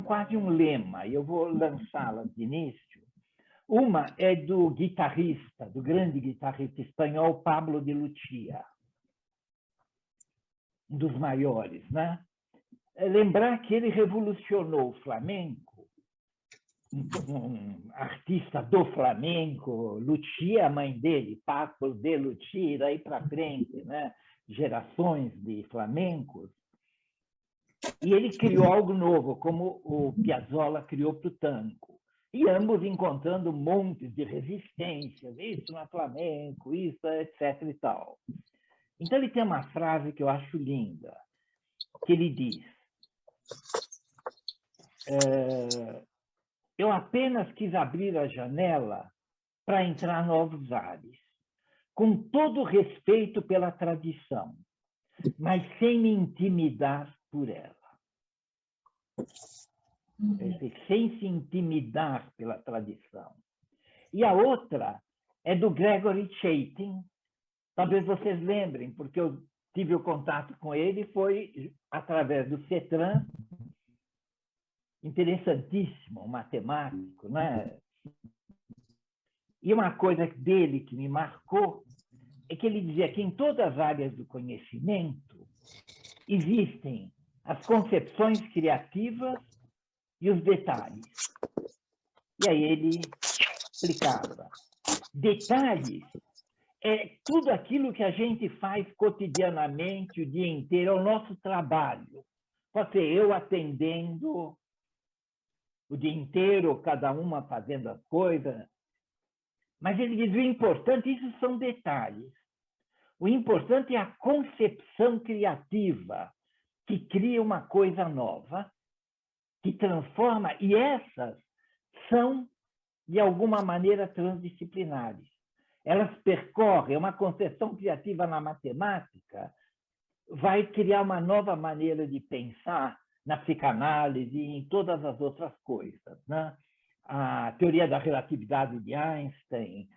quase um lema, e eu vou lançá-las de início. Uma é do guitarrista, do grande guitarrista espanhol Pablo de Lucia, um dos maiores, né? Lembrar que ele revolucionou o flamenco, um artista do flamenco, Lucia, a mãe dele, Pablo de Lucia, e daí para frente, né? Gerações de flamencos. E ele criou algo novo, como o Piazzolla criou para o tango. E ambos encontrando montes de resistências, isso não é flamenco, isso, etc. e tal. Então, ele tem uma frase que eu acho linda, que ele diz: eu apenas quis abrir a janela para entrar novos ares, com todo respeito pela tradição, mas sem me intimidar por ela. Sem se intimidar pela tradição. E a outra é do Gregory Chaitin. Talvez vocês lembrem, porque eu tive o contato com ele, foi através do CETRAN, interessantíssimo, um matemático, né? E uma coisa dele que me marcou é que ele dizia que em todas as áreas do conhecimento existem as concepções criativas e os detalhes. E aí ele explicava. Detalhes é tudo aquilo que a gente faz cotidianamente, o dia inteiro, é o nosso trabalho. Pode ser eu atendendo o dia inteiro, cada uma fazendo as coisas. Mas ele diz, o importante, isso são detalhes. O importante é a concepção criativa, que cria uma coisa nova, que transforma, e essas são, de alguma maneira, transdisciplinares. Elas percorrem uma concepção criativa na matemática, vai criar uma nova maneira de pensar na psicanálise e em todas as outras coisas, né? A teoria da relatividade de Einstein,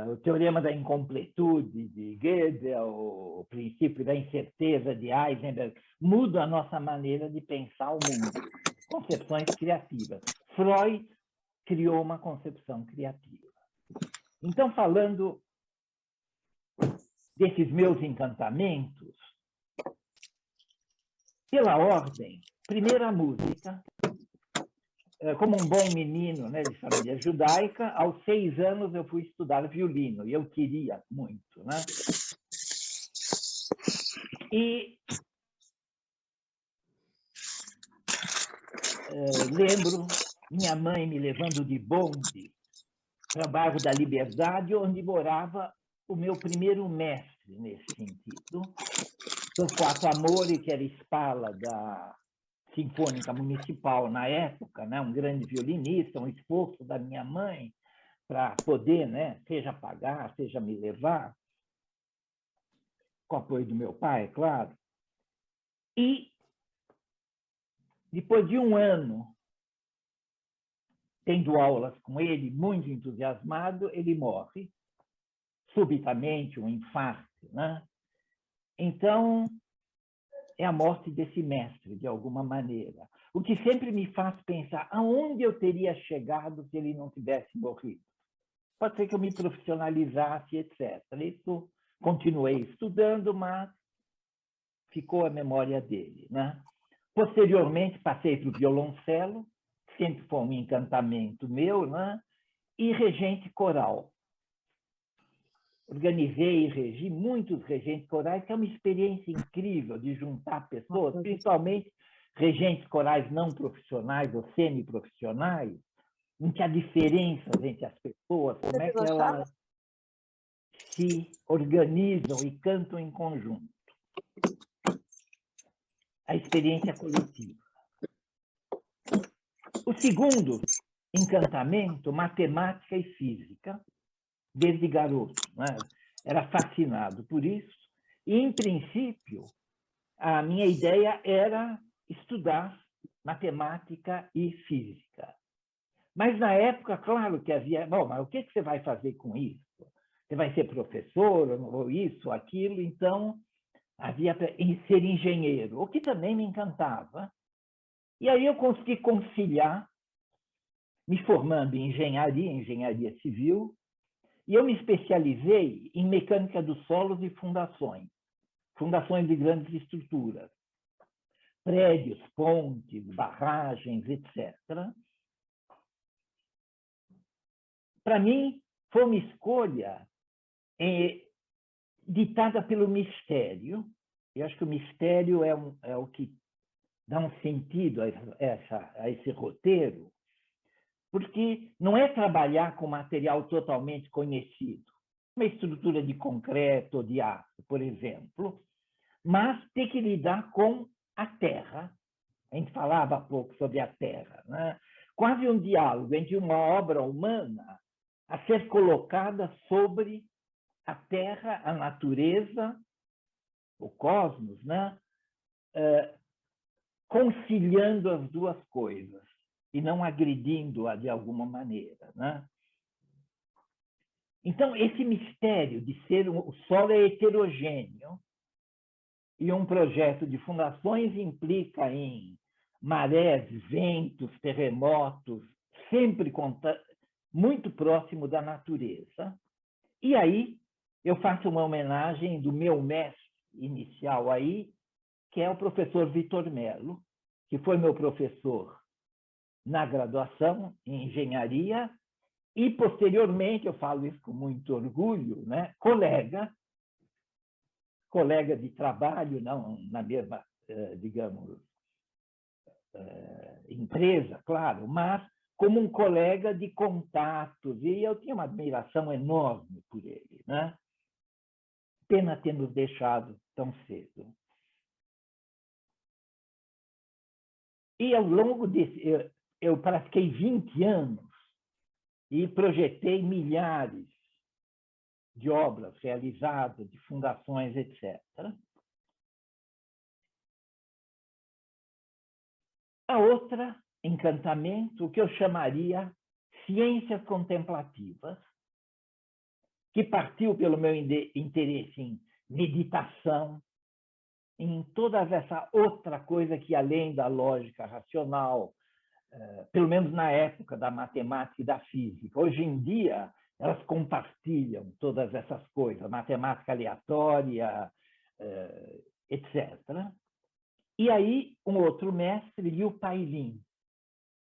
o teorema da incompletude de Gödel, o princípio da incerteza de Heisenberg, muda a nossa maneira de pensar o mundo. Concepções criativas. Freud criou uma concepção criativa. Então, falando desses meus encantamentos, pela ordem, primeiro a música. Como um bom menino, né, de família judaica, aos 6 anos eu fui estudar violino, e eu queria muito, né? E lembro minha mãe me levando de bonde para o bairro da Liberdade, onde morava o meu primeiro mestre nesse sentido, Torquato Amore, que era espala da Sinfônica Municipal na época, né, um grande violinista, um esforço da minha mãe para poder, né, seja pagar, seja me levar, com o apoio do meu pai, é claro. E depois de um ano tendo aulas com ele, muito entusiasmado, ele morre subitamente, um infarto, né? Então, é a morte desse mestre, de alguma maneira. O que sempre me faz pensar, aonde eu teria chegado se ele não tivesse morrido? Pode ser que eu me profissionalizasse, etc. Isso, continuei estudando, mas ficou a memória dele, né? Posteriormente, passei para o violoncelo, sempre foi um encantamento meu, né? E regente coral. Organizei e regi muitos regentes corais, que é uma experiência incrível de juntar pessoas, principalmente regentes corais não profissionais ou semiprofissionais, em que a diferença entre as pessoas, como é que elas se organizam e cantam em conjunto. A experiência coletiva. O segundo encantamento, matemática e física, desde garoto, né? Era fascinado por isso, e, em princípio, a minha ideia era estudar matemática e física. Mas, na época, claro que havia... Bom, mas o que você vai fazer com isso? Você vai ser professor, ou isso, ou aquilo? Então, havia em ser engenheiro, o que também me encantava, E aí eu consegui conciliar, me formando em engenharia civil, e eu me especializei em mecânica dos solos e fundações de grandes estruturas, prédios, pontes, barragens, etc. Para mim, foi uma escolha ditada pelo mistério. Eu acho que o mistério é o que dá um sentido a esse roteiro, porque não é trabalhar com material totalmente conhecido, uma estrutura de concreto ou de aço, por exemplo, mas ter que lidar com a terra. A gente falava há pouco sobre a terra, né? Quase um diálogo entre uma obra humana a ser colocada sobre a terra, a natureza, o cosmos, né? Conciliando as duas coisas e não agredindo-a de alguma maneira, né? Então, esse mistério de ser o solo é heterogêneo e um projeto de fundações implica em marés, ventos, terremotos, sempre muito próximo da natureza. E aí eu faço uma homenagem do meu mestre inicial aí, que é o professor Vitor Mello, que foi meu professor na graduação em engenharia e, posteriormente, eu falo isso com muito orgulho, né? colega de trabalho, não na mesma, digamos, empresa, claro, mas como um colega de contatos, e eu tinha uma admiração enorme por ele, né? Pena ter nos deixado tão cedo. E ao longo desse... Eu pratiquei 20 anos e projetei milhares de obras realizadas, de fundações, etc. A outra, encantamento, o que eu chamaria ciências contemplativas, que partiu pelo meu interesse em meditação, em toda essa outra coisa que, além da lógica racional, pelo menos na época da matemática e da física, hoje em dia elas compartilham todas essas coisas, matemática aleatória, etc. E aí, um outro mestre, Liu Pailin,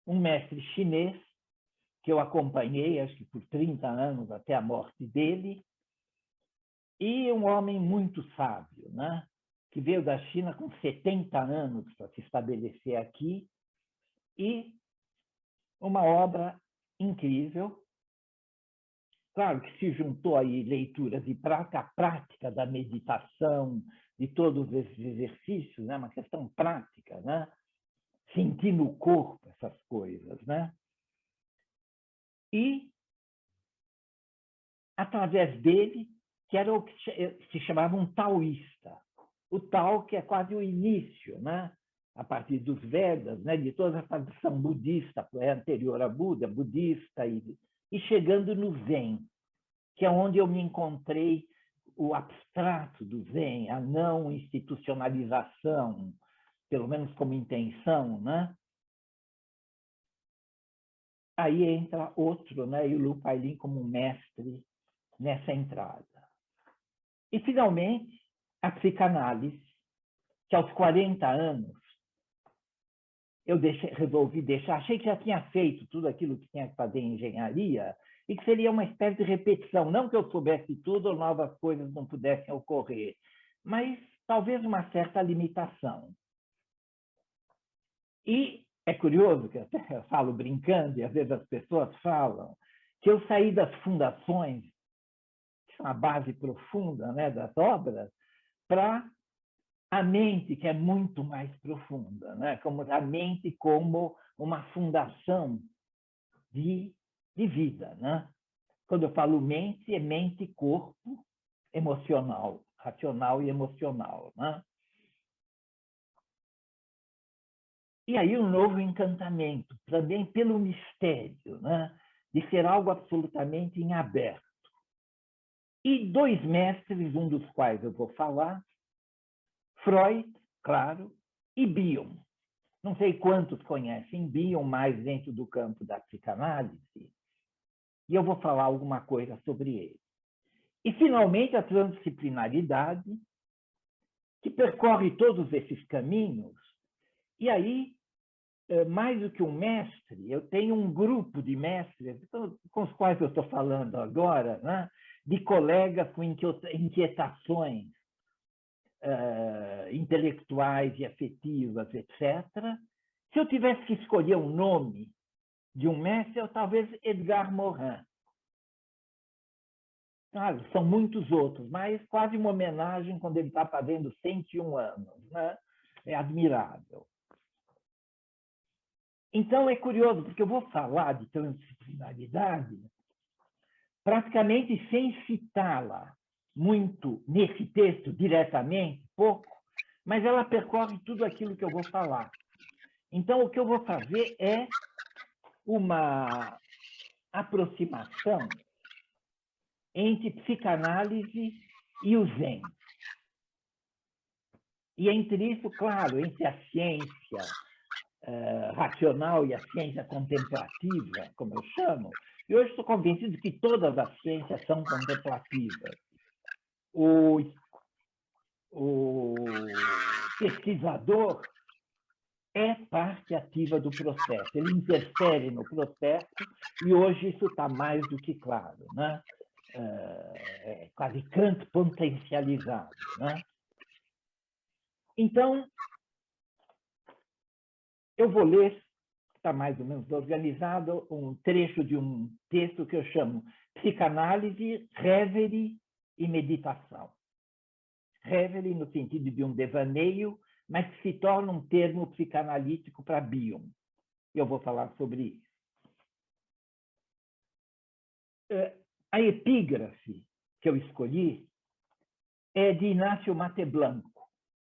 um mestre chinês, que eu acompanhei, acho que por 30 anos, até a morte dele, e um homem muito sábio, né? Que veio da China com 70 anos para se estabelecer aqui, e uma obra incrível. Claro que se juntou aí leituras de a prática da meditação, de todos esses exercícios, né? Uma questão prática, né? Sentir no corpo essas coisas, né? E, através dele, que era o que se chamava um taoísta. O Tao, que é quase o início, né? A partir dos Vedas, né? De toda a tradição budista, anterior a Buda, budista, e chegando no Zen, que é onde eu me encontrei o abstrato do Zen, a não institucionalização, pelo menos como intenção, né? Aí entra outro, né? E o Liu Pailin como mestre nessa entrada. E, finalmente, a psicanálise, que aos 40 anos eu resolvi deixar, achei que já tinha feito tudo aquilo que tinha que fazer em engenharia e que seria uma espécie de repetição, não que eu soubesse tudo ou novas coisas não pudessem ocorrer, mas talvez uma certa limitação. E é curioso, que até eu falo brincando, e às vezes as pessoas falam, que eu saí das fundações, que são a base profunda, né, das obras, para a mente, que é muito mais profunda, né? Como a mente como uma fundação de vida, né? Quando eu falo mente, é mente, corpo, emocional, racional e emocional, né? E aí um novo encantamento, também pelo mistério, né? De ser algo absolutamente em aberto. E dois mestres, um dos quais eu vou falar, Freud, claro, e Bion. Não sei quantos conhecem Bion mais dentro do campo da psicanálise, e eu vou falar alguma coisa sobre ele. E, finalmente, a transdisciplinaridade, que percorre todos esses caminhos, e aí, mais do que um mestre, eu tenho um grupo de mestres com os quais eu estou falando agora, né? De colegas com inquietações intelectuais e afetivas, etc. Se eu tivesse que escolher um nome de um mestre, eu talvez Edgar Morin. Claro, são muitos outros, mas quase uma homenagem quando ele está fazendo 101 anos. Né? É admirável. Então, é curioso, porque eu vou falar de transdisciplinaridade praticamente sem citá-la muito nesse texto diretamente, pouco, mas ela percorre tudo aquilo que eu vou falar. Então, o que eu vou fazer é uma aproximação entre psicanálise e o Zen. E entre isso, claro, entre a ciência racional e a ciência contemplativa, como eu chamo, e hoje estou convencido que todas as ciências são contemplativas. O pesquisador é parte ativa do processo, ele interfere no processo, e hoje isso está mais do que claro, né? É quase Kant potencializado. Né? Então, eu vou ler, está mais ou menos organizado, um trecho de um texto que eu chamo Psicanálise, Reverie e Meditação. Reverie no sentido de um devaneio, mas que se torna um termo psicanalítico para Bion. Eu vou falar sobre isso. A epígrafe que eu escolhi é de Inácio Mateblanco,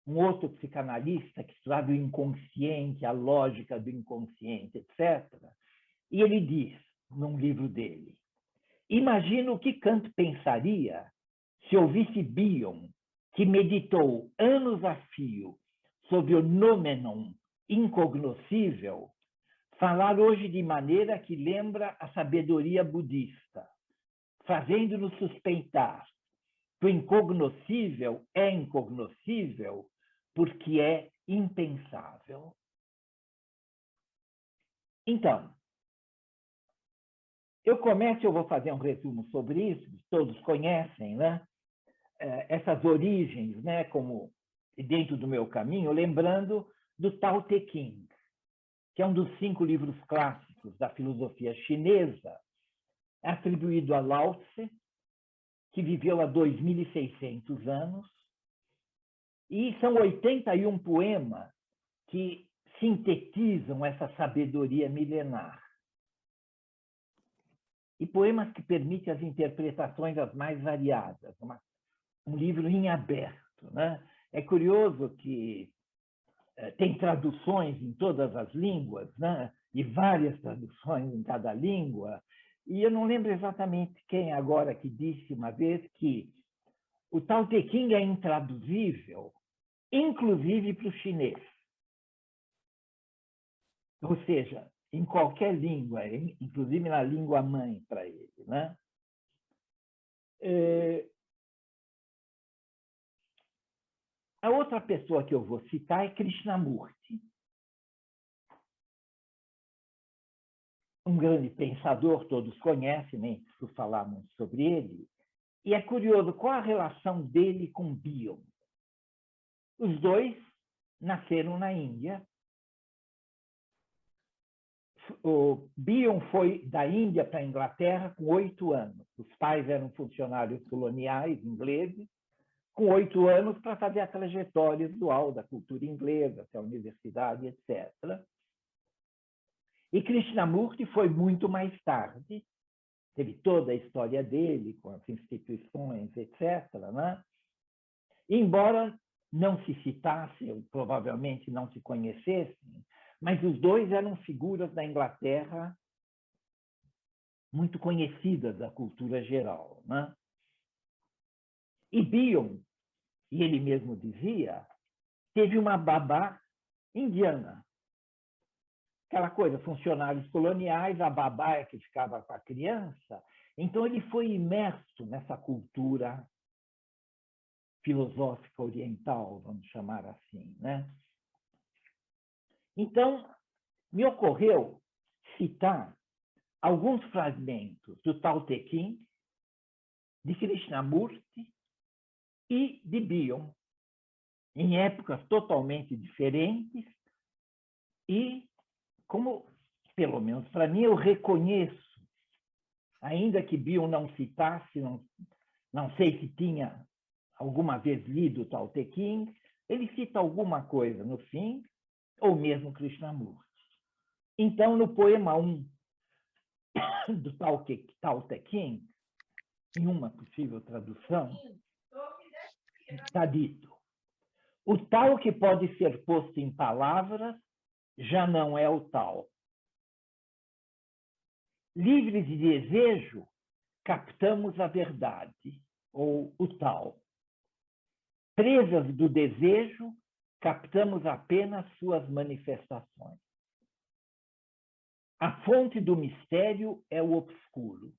um outro psicanalista que estudava o inconsciente, a lógica do inconsciente, etc. E ele diz, num livro dele, imagina o que Kant pensaria se ouvisse Bion, que meditou anos a fio sobre o noumenon incognoscível, falar hoje de maneira que lembra a sabedoria budista, fazendo-nos suspeitar que o incognoscível é incognoscível porque é impensável. Então, eu vou fazer um resumo sobre isso, todos conhecem, né? Essas origens, né? Como dentro do meu caminho, lembrando do Tao Te Ching, que é um dos 5 livros clássicos da filosofia chinesa, atribuído a Lao Tse, que viveu há 2.600 anos, e são 81 poemas que sintetizam essa sabedoria milenar. E poemas que permitem as interpretações as mais variadas. Um livro em aberto. Né? É curioso que tem traduções em todas as línguas, né? E várias traduções em cada língua. E eu não lembro exatamente quem agora que disse uma vez que o Tao Te Ching é intraduzível, inclusive para o chinês. Ou seja, em qualquer língua, inclusive na língua mãe para ele. Né? A outra pessoa que eu vou citar é Krishnamurti, um grande pensador, todos conhecem, nem preciso falar muito sobre ele. E é curioso, qual a relação dele com Bion? Os dois nasceram na Índia. O Bion foi da Índia para a Inglaterra com 8 anos. Os pais eram funcionários coloniais ingleses, com 8 anos para fazer a trajetória usual da cultura inglesa, até a universidade, etc. E Krishnamurti foi muito mais tarde, teve toda a história dele, com as instituições, etc. Né? Embora não se citassem, ou provavelmente não se conhecessem, mas os dois eram figuras da Inglaterra muito conhecidas da cultura geral. Né? E Bion, e ele mesmo dizia, teve uma babá indiana, aquela coisa, funcionários coloniais, a babá é que ficava com a criança. Então, ele foi imerso nessa cultura filosófica oriental, vamos chamar assim, né? Então, me ocorreu citar alguns fragmentos do Tao Te Ching, de Krishnamurti e de Bion, em épocas totalmente diferentes e, como, pelo menos para mim, eu reconheço, ainda que Bion não citasse, não sei se tinha alguma vez lido o Tao Te Ching, ele cita alguma coisa no fim, ou mesmo Krishnamurti. Então, no poema 1 do Tao Te Ching, em uma possível tradução, está dito: o tal que pode ser posto em palavras já não é o tal. Livres de desejo, captamos a verdade, ou o tal. Presas do desejo, captamos apenas suas manifestações. A fonte do mistério é o obscuro.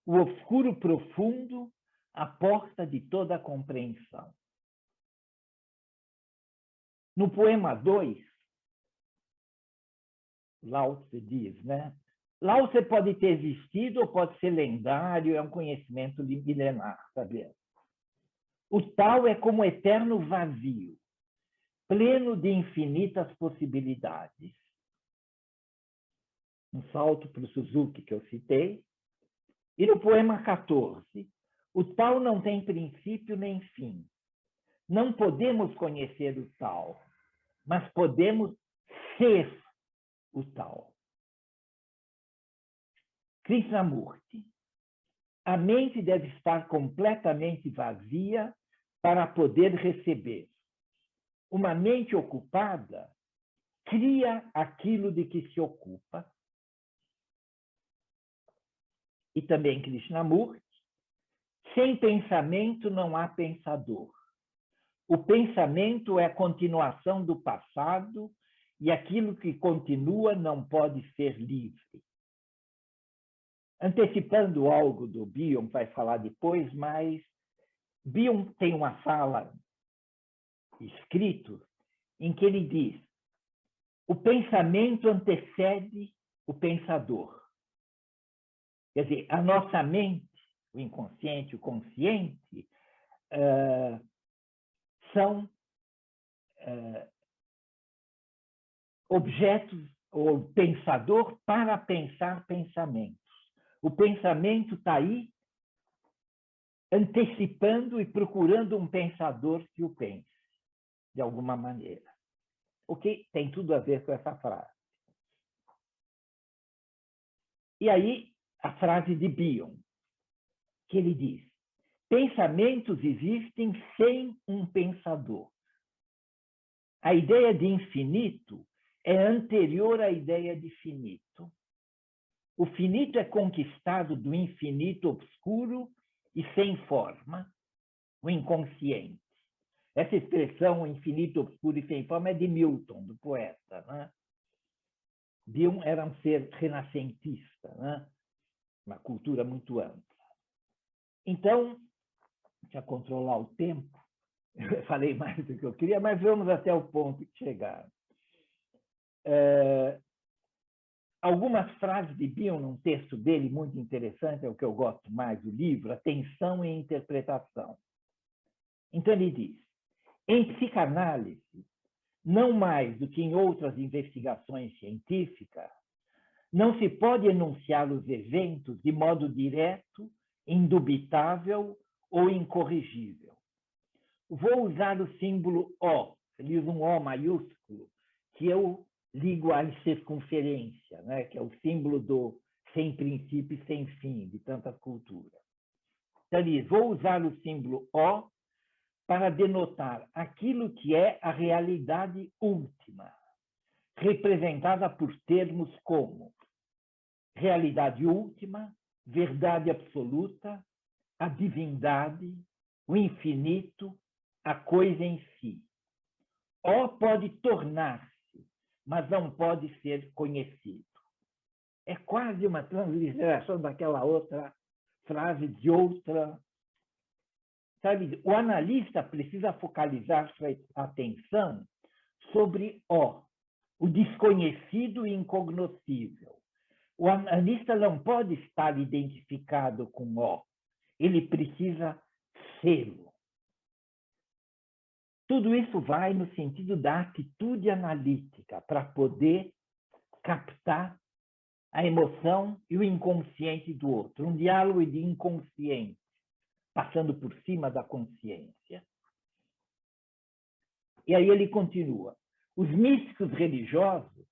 O obscuro profundo, a porta de toda a compreensão. No poema 2, Lao Tse diz, né? Lao Tse pode ter existido ou pode ser lendário, é um conhecimento milenar, sabe? O tal é como eterno vazio, pleno de infinitas possibilidades. Um salto para o Suzuki que eu citei. E no poema 14, o tal não tem princípio nem fim. Não podemos conhecer o tal, mas podemos ser o tal. Krishnamurti: a mente deve estar completamente vazia para poder receber. Uma mente ocupada cria aquilo de que se ocupa. E também Krishnamurti: sem pensamento não há pensador. O pensamento é a continuação do passado e aquilo que continua não pode ser livre. Antecipando algo do Bion, vai falar depois, mas Bion tem uma fala escrito em que ele diz: o pensamento antecede o pensador. Quer dizer, a nossa mente, o inconsciente, o consciente, são objetos ou pensador para pensar pensamentos. O pensamento está aí antecipando e procurando um pensador que o pense, de alguma maneira. O que tem tudo a ver com essa frase. E aí, a frase de Bion, que ele diz: pensamentos existem sem um pensador. A ideia de infinito é anterior à ideia de finito. O finito é conquistado do infinito obscuro e sem forma, o inconsciente. Essa expressão, infinito, obscuro e sem forma, é de Milton, do poeta, né? Bion era um ser renascentista, né? Uma cultura muito ampla. Então, já controlar o tempo, eu falei mais do que eu queria, mas vamos até o ponto que chegaram. Algumas frases de Bion, num texto dele muito interessante, é o que eu gosto mais do livro, Atenção e Interpretação. Então, ele diz: em psicanálise, não mais do que em outras investigações científicas, não se pode enunciar os eventos de modo direto, indubitável ou incorrigível. Vou usar o símbolo O, ele usa um O maiúsculo, que eu ligo à circunferência, né? Que é o símbolo do sem princípio e sem fim, de tanta cultura. Então, ele diz: vou usar o símbolo O para denotar aquilo que é a realidade última, representada por termos como realidade última, verdade absoluta, a divindade, o infinito, a coisa em si. O pode tornar-se, mas não pode ser conhecido. É quase uma transliteração daquela outra frase de outra. Sabe, o analista precisa focalizar sua atenção sobre o desconhecido e incognoscível. O analista não pode estar identificado com o, ele precisa sê-lo. Tudo isso vai no sentido da atitude analítica, para poder captar a emoção e o inconsciente do outro. Um diálogo de inconsciente, passando por cima da consciência. E aí ele continua. Os místicos religiosos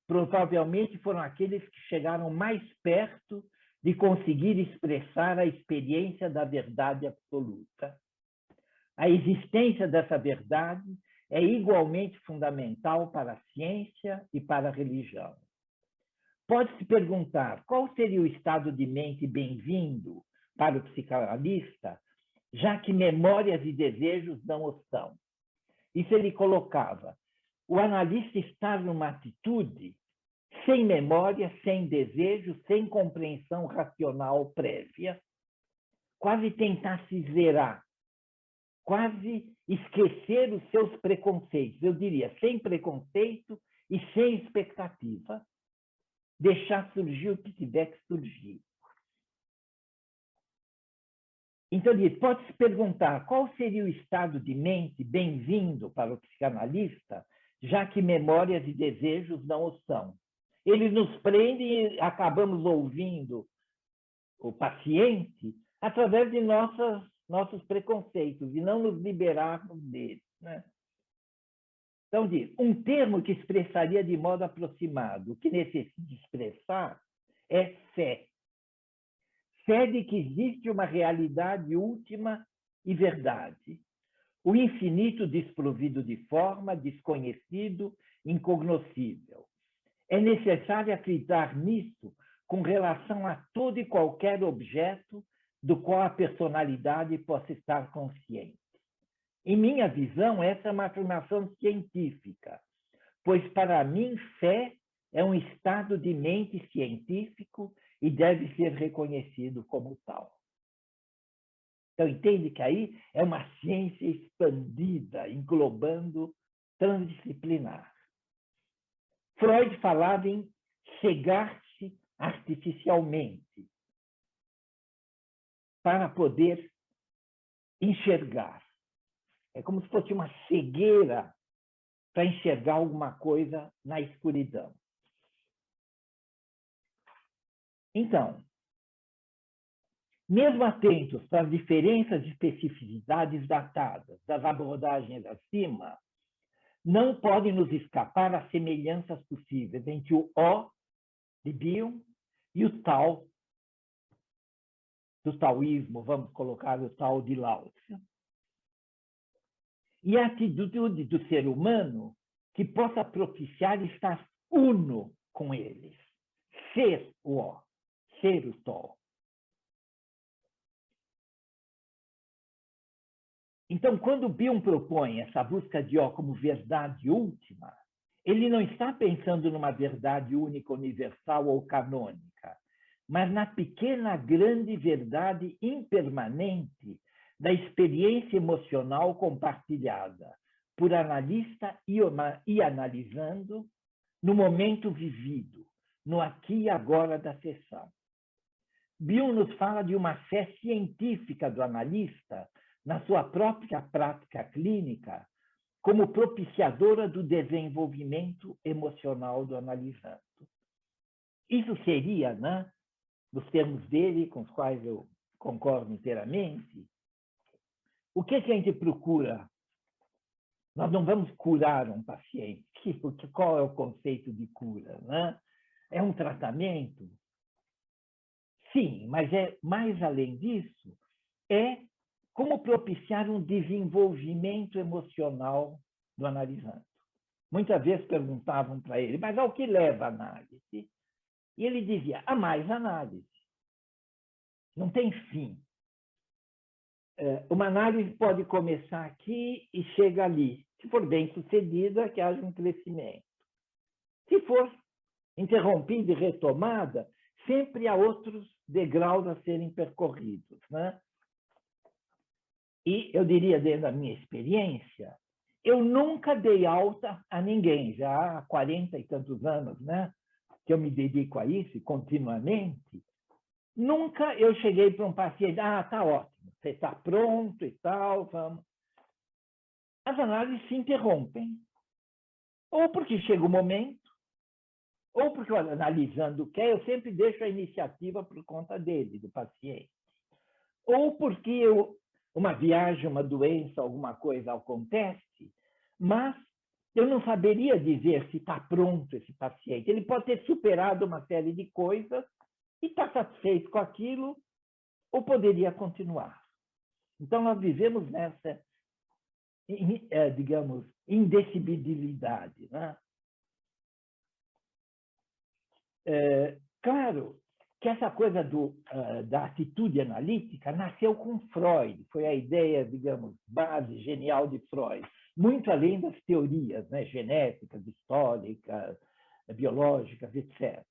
provavelmente foram aqueles que chegaram mais perto de conseguir expressar a experiência da verdade absoluta. A existência dessa verdade é igualmente fundamental para a ciência e para a religião. Pode-se perguntar qual seria o estado de mente bem-vindo para o psicanalista, já que memórias e desejos não o são. Isso ele colocava. O analista está numa atitude sem memória, sem desejo, sem compreensão racional prévia, quase tentar se zerar, quase esquecer os seus preconceitos. Eu diria, sem preconceito e sem expectativa, deixar surgir o que tiver que surgir. Então, pode-se perguntar qual seria o estado de mente bem-vindo para o psicanalista, já que memórias e desejos não o são. Eles nos prendem e acabamos ouvindo o paciente através de nossos preconceitos e não nos liberarmos deles, né? Então, um termo que expressaria de modo aproximado o que necessita expressar é fé. Fé de que existe uma realidade última e verdade. O infinito desprovido de forma, desconhecido, incognoscível. É necessário acreditar nisso com relação a todo e qualquer objeto do qual a personalidade possa estar consciente. Em minha visão, essa é uma afirmação científica, pois para mim fé é um estado de mente científico e deve ser reconhecido como tal. Então, entende que aí é uma ciência expandida, englobando, transdisciplinar. Freud falava em cegar-se artificialmente para poder enxergar. É como se fosse uma cegueira para enxergar alguma coisa na escuridão. Então, mesmo atentos para as diferenças e especificidades datadas das abordagens acima, não podem nos escapar as semelhanças possíveis entre o O de Bion e o Tao do taoísmo, vamos colocar o Tao de Lao Tse. E a atitude do ser humano que possa propiciar estar uno com eles, ser o O, ser o Tao. Então, quando Bion propõe essa busca de O como verdade última, ele não está pensando numa verdade única, universal ou canônica, mas na pequena, grande verdade impermanente da experiência emocional compartilhada por analista e analisando no momento vivido, no aqui e agora da sessão. Bion nos fala de uma fé científica do analista na sua própria prática clínica, como propiciadora do desenvolvimento emocional do analisando. Isso seria, né, nos termos dele, com os quais eu concordo inteiramente, o que a gente procura? Nós não vamos curar um paciente. Qual é o conceito de cura, né? É um tratamento? Sim, mas mais além disso, é como propiciar um desenvolvimento emocional do analisando. Muitas vezes perguntavam para ele, mas ao que leva a análise? E ele dizia, a mais análise. Não tem fim. Uma análise pode começar aqui e chega ali. Se for bem sucedida, que haja um crescimento. Se for interrompida e retomada, sempre há outros degraus a serem percorridos, né? E eu diria, dentro da minha experiência, eu nunca dei alta a ninguém, já há 40 e tantos anos, né, que eu me dedico a isso continuamente. Nunca eu cheguei para um paciente, tá ótimo, você está pronto e tal, vamos. As análises se interrompem, ou porque chega o momento, ou porque o analisando quer, eu sempre deixo a iniciativa por conta dele, do paciente. Ou porque uma viagem, uma doença, alguma coisa acontece, mas eu não saberia dizer se está pronto esse paciente. Ele pode ter superado uma série de coisas e está satisfeito com aquilo, ou poderia continuar. Então, nós vivemos nessa, digamos, indecidibilidade, né? Claro que essa coisa da atitude analítica nasceu com Freud, foi a ideia, digamos, base genial de Freud, muito além das teorias, né, genéticas, históricas, biológicas, etc.,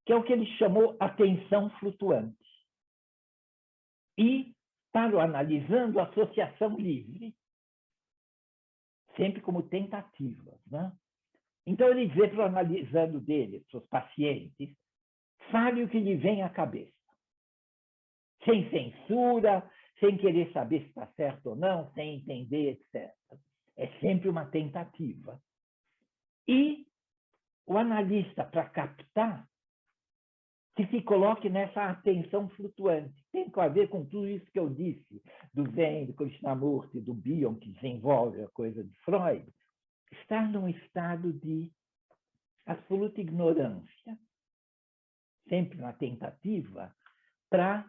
que é o que ele chamou atenção flutuante. E, para o analisando, associação livre, sempre como tentativa, né? Então, ele dizia para o analisando dele, para os pacientes, fale o que lhe vem à cabeça. Sem censura, sem querer saber se está certo ou não, sem entender, etc. É sempre uma tentativa. E o analista, para captar, que se coloque nessa atenção flutuante. Tem a ver com tudo isso que eu disse, do Zen, do Krishnamurti, do Bion, que desenvolve a coisa de Freud. Estar num estado de absoluta ignorância, sempre uma tentativa, para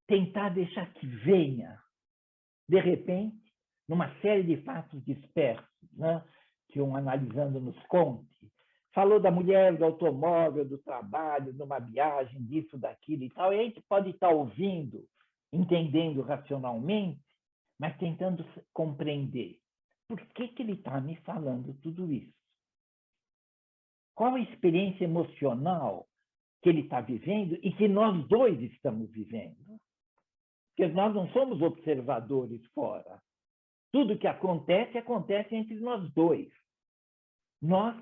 tentar deixar que venha, de repente, numa série de fatos dispersos, né, que um analisando nos conte. Falou da mulher, do automóvel, do trabalho, numa viagem, disso, daquilo e tal, e a gente pode estar ouvindo, entendendo racionalmente, mas tentando compreender. Por que ele está me falando tudo isso? Qual a experiência emocional que ele está vivendo e que nós dois estamos vivendo? Porque nós não somos observadores fora. Tudo que acontece, acontece entre nós dois. Nós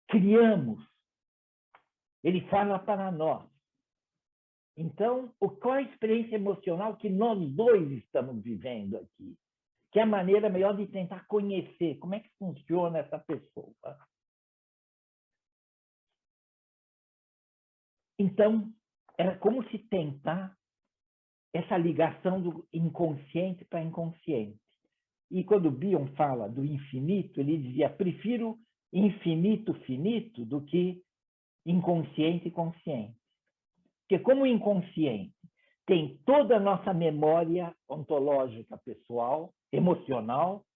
criamos. Ele fala para nós. Então, qual a experiência emocional que nós dois estamos vivendo aqui? Que é a maneira melhor de tentar conhecer como é que funciona essa pessoa. Então, era como se tentar essa ligação do inconsciente para inconsciente. E quando Bion fala do infinito, ele dizia, prefiro infinito finito do que inconsciente consciente. Porque como o inconsciente tem toda a nossa memória ontológica pessoal, emocional,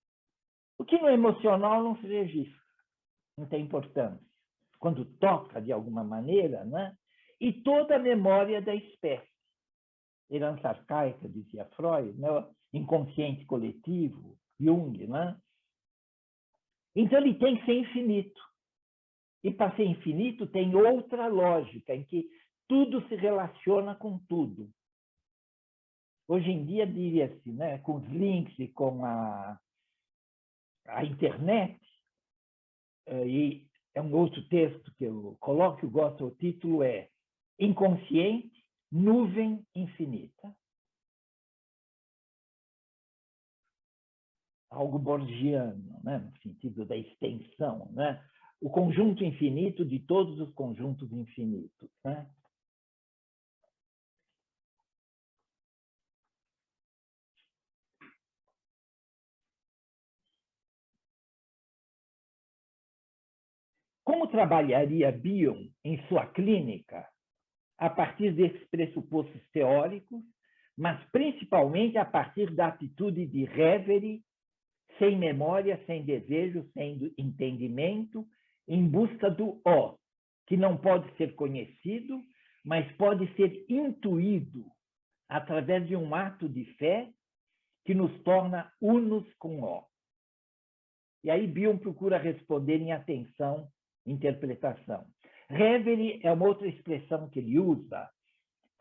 o que no emocional não se registra, não tem importância. Quando toca de alguma maneira, né? E toda a memória da espécie. Herança arcaica, dizia Freud, né? Inconsciente coletivo, Jung, né? Então ele tem que ser infinito. E para ser infinito tem outra lógica, em que tudo se relaciona com tudo. Hoje em dia, diria-se, né, com os links e com a internet, e é um outro texto que eu coloco, eu gosto, o título é Inconsciente, Nuvem Infinita. Algo borgiano, né, no sentido da extensão, né? O conjunto infinito de todos os conjuntos infinitos, né? Como trabalharia Bion em sua clínica a partir desses pressupostos teóricos, mas principalmente a partir da atitude de reverie, sem memória, sem desejo, sem entendimento, em busca do ó, que não pode ser conhecido, mas pode ser intuído através de um ato de fé que nos torna unos com ó. E aí Bion procura responder em atenção, interpretação. Reverie é uma outra expressão que ele usa,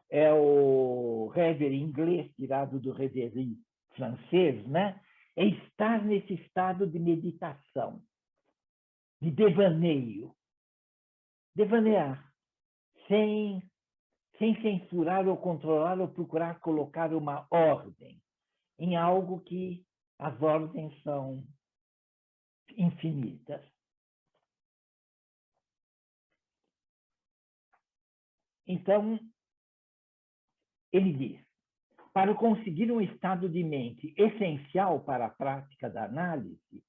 é o reverie inglês, tirado do reverie francês, né? É estar nesse estado de meditação, de devaneio. Devanear, sem censurar ou controlar ou procurar colocar uma ordem em algo que as ordens são infinitas. Então, ele diz, para conseguir um estado de mente essencial para a prática da análise,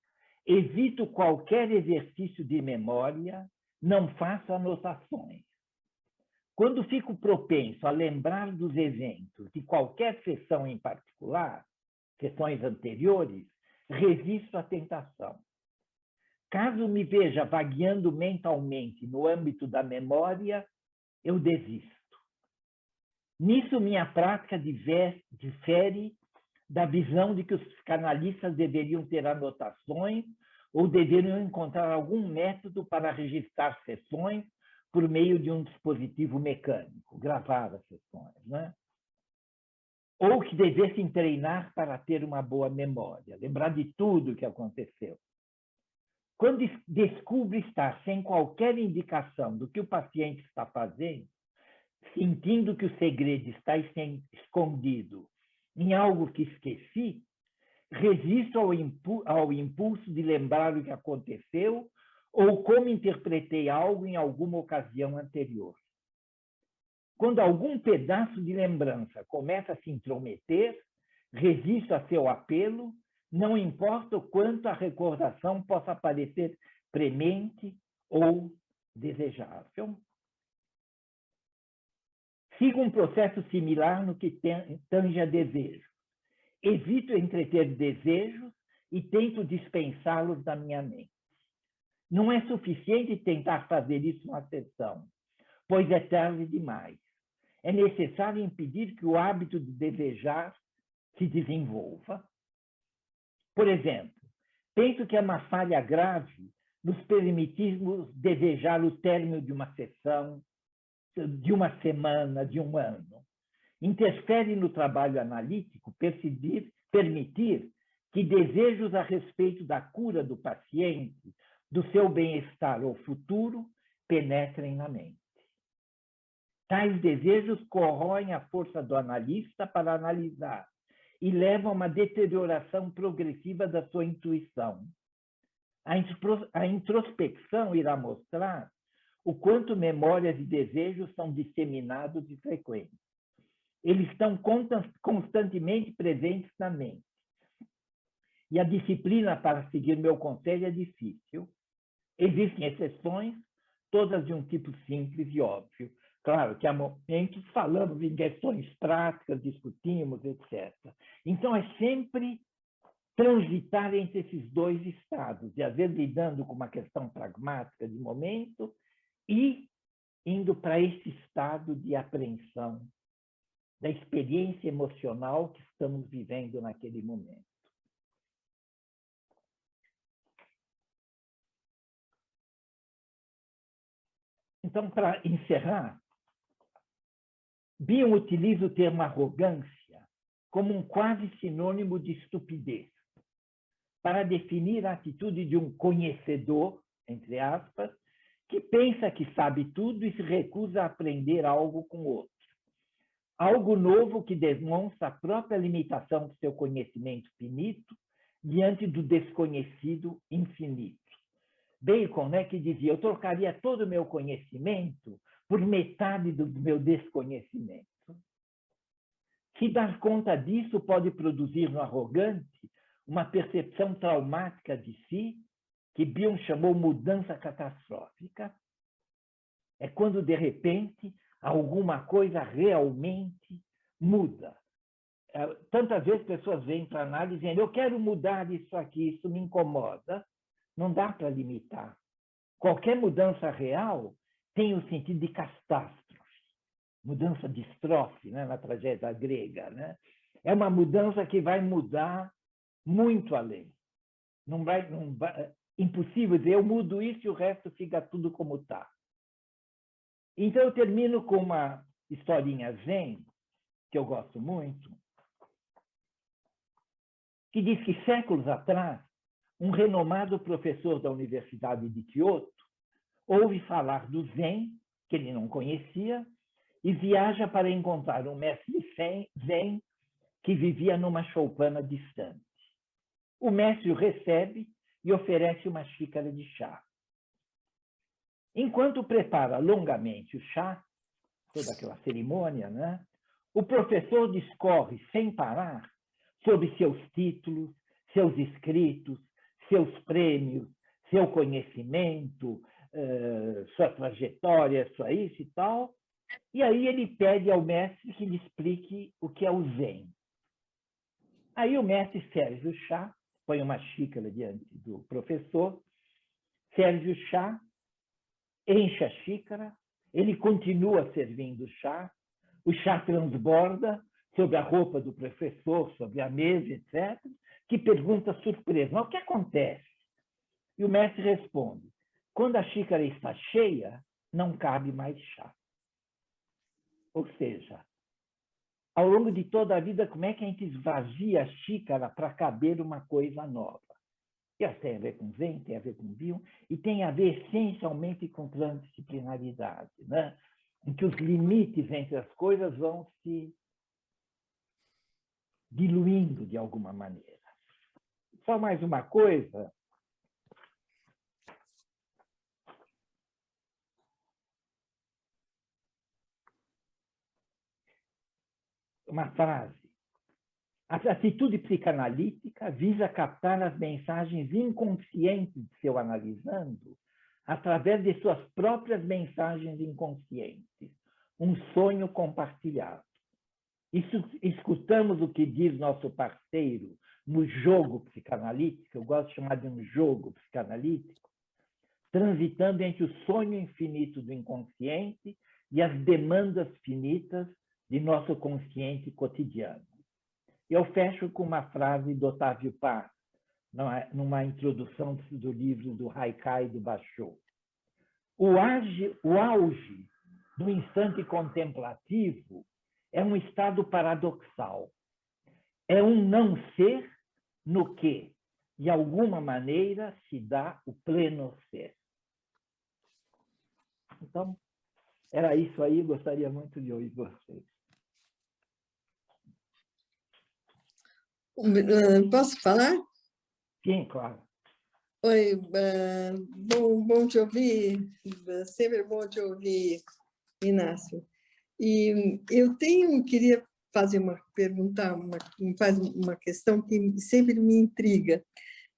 evito qualquer exercício de memória, não faço anotações. Quando fico propenso a lembrar dos eventos de qualquer sessão em particular, sessões anteriores, resisto à tentação. Caso me veja vagueando mentalmente no âmbito da memória, eu desisto. Nisso, minha prática difere da visão de que os psicanalistas deveriam ter anotações ou deveriam encontrar algum método para registrar sessões por meio de um dispositivo mecânico, gravar as sessões, né? Ou que devessem treinar para ter uma boa memória, lembrar de tudo o que aconteceu. Quando descubro estar sem qualquer indicação do que o paciente está fazendo, sentindo que o segredo está escondido em algo que esqueci, resisto ao impulso de lembrar o que aconteceu ou como interpretei algo em alguma ocasião anterior. Quando algum pedaço de lembrança começa a se intrometer, resisto a seu apelo, não importa o quanto a recordação possa parecer premente ou desejável. Sigo um processo similar no que tange a desejo. Evito entreter desejos e tento dispensá-los da minha mente. Não é suficiente tentar fazer isso na sessão, pois é tarde demais. É necessário impedir que o hábito de desejar se desenvolva. Por exemplo, penso que é uma falha grave nos permitirmos desejar o término de uma sessão, de uma semana, de um ano. Interfere no trabalho analítico permitir que desejos a respeito da cura do paciente, do seu bem-estar ou futuro, penetrem na mente. Tais desejos corroem a força do analista para analisar e levam a uma deterioração progressiva da sua intuição. A introspecção irá mostrar o quanto memórias e desejos são disseminados e frequentes. Eles estão constantemente presentes na mente. E a disciplina para seguir meu conselho é difícil. Existem exceções, todas de um tipo simples e óbvio. Claro que há momentos falamos em questões práticas, discutimos, etc. Então, é sempre transitar entre esses dois estados, de haver lidando com uma questão pragmática de momento e indo para esse estado de apreensão da experiência emocional que estamos vivendo naquele momento. Então, para encerrar, Bion utiliza o termo arrogância como um quase sinônimo de estupidez, para definir a atitude de um conhecedor, entre aspas, que pensa que sabe tudo e se recusa a aprender algo com outro. Algo novo que demonstra a própria limitação do seu conhecimento finito diante do desconhecido infinito. Bacon, né, que dizia, eu trocaria todo o meu conhecimento por metade do meu desconhecimento. Se dar conta disso pode produzir no arrogante uma percepção traumática de si, que Bion chamou mudança catastrófica. É quando, de repente, alguma coisa realmente muda. Tantas vezes pessoas vêm para a análise dizendo, eu quero mudar isso aqui, isso me incomoda. Não dá para limitar. Qualquer mudança real tem o sentido de catástrofe. Mudança de estrofe, né, na tragédia grega. Né? É uma mudança que vai mudar muito além. impossível dizer, eu mudo isso e o resto fica tudo como está. Então, eu termino com uma historinha zen, que eu gosto muito, que diz que séculos atrás, um renomado professor da Universidade de Kyoto ouve falar do Zen, que ele não conhecia, e viaja para encontrar um mestre Zen que vivia numa choupana distante. O mestre o recebe e oferece uma xícara de chá. Enquanto prepara longamente o chá, toda aquela cerimônia, né? O professor discorre sem parar sobre seus títulos, seus escritos, seus prêmios, seu conhecimento, sua trajetória, sua isso e tal. E aí ele pede ao mestre que lhe explique o que é o Zen. Aí o mestre serve o chá, põe uma xícara diante do professor, serve o chá, enche a xícara, ele continua servindo o chá transborda sobre a roupa do professor, sobre a mesa, etc., que pergunta surpresa, mas o que acontece? E o mestre responde, quando a xícara está cheia, não cabe mais chá. Ou seja, ao longo de toda a vida, como é que a gente esvazia a xícara para caber uma coisa nova? Isso tem a ver com Zen, tem a ver com Bion, e tem a ver essencialmente com transdisciplinaridade, né? Em que os limites entre as coisas vão se diluindo de alguma maneira. Só mais uma coisa. Uma frase. A atitude psicanalítica visa captar as mensagens inconscientes de seu analisando através de suas próprias mensagens inconscientes, um sonho compartilhado. Escutamos o que diz nosso parceiro no jogo psicanalítico, eu gosto de chamar de um jogo psicanalítico, transitando entre o sonho infinito do inconsciente e as demandas finitas de nosso consciente cotidiano. Eu fecho com uma frase do Otávio Paz, numa introdução do livro do Haikai do Basho. O auge do instante contemplativo é um estado paradoxal. É um não ser no que, de alguma maneira, se dá o pleno ser. Então, era isso aí, gostaria muito de ouvir vocês. Posso falar? Sim, claro. Oi, bom te ouvir, sempre bom te ouvir, Inácio. E eu queria fazer perguntar uma questão que sempre me intriga,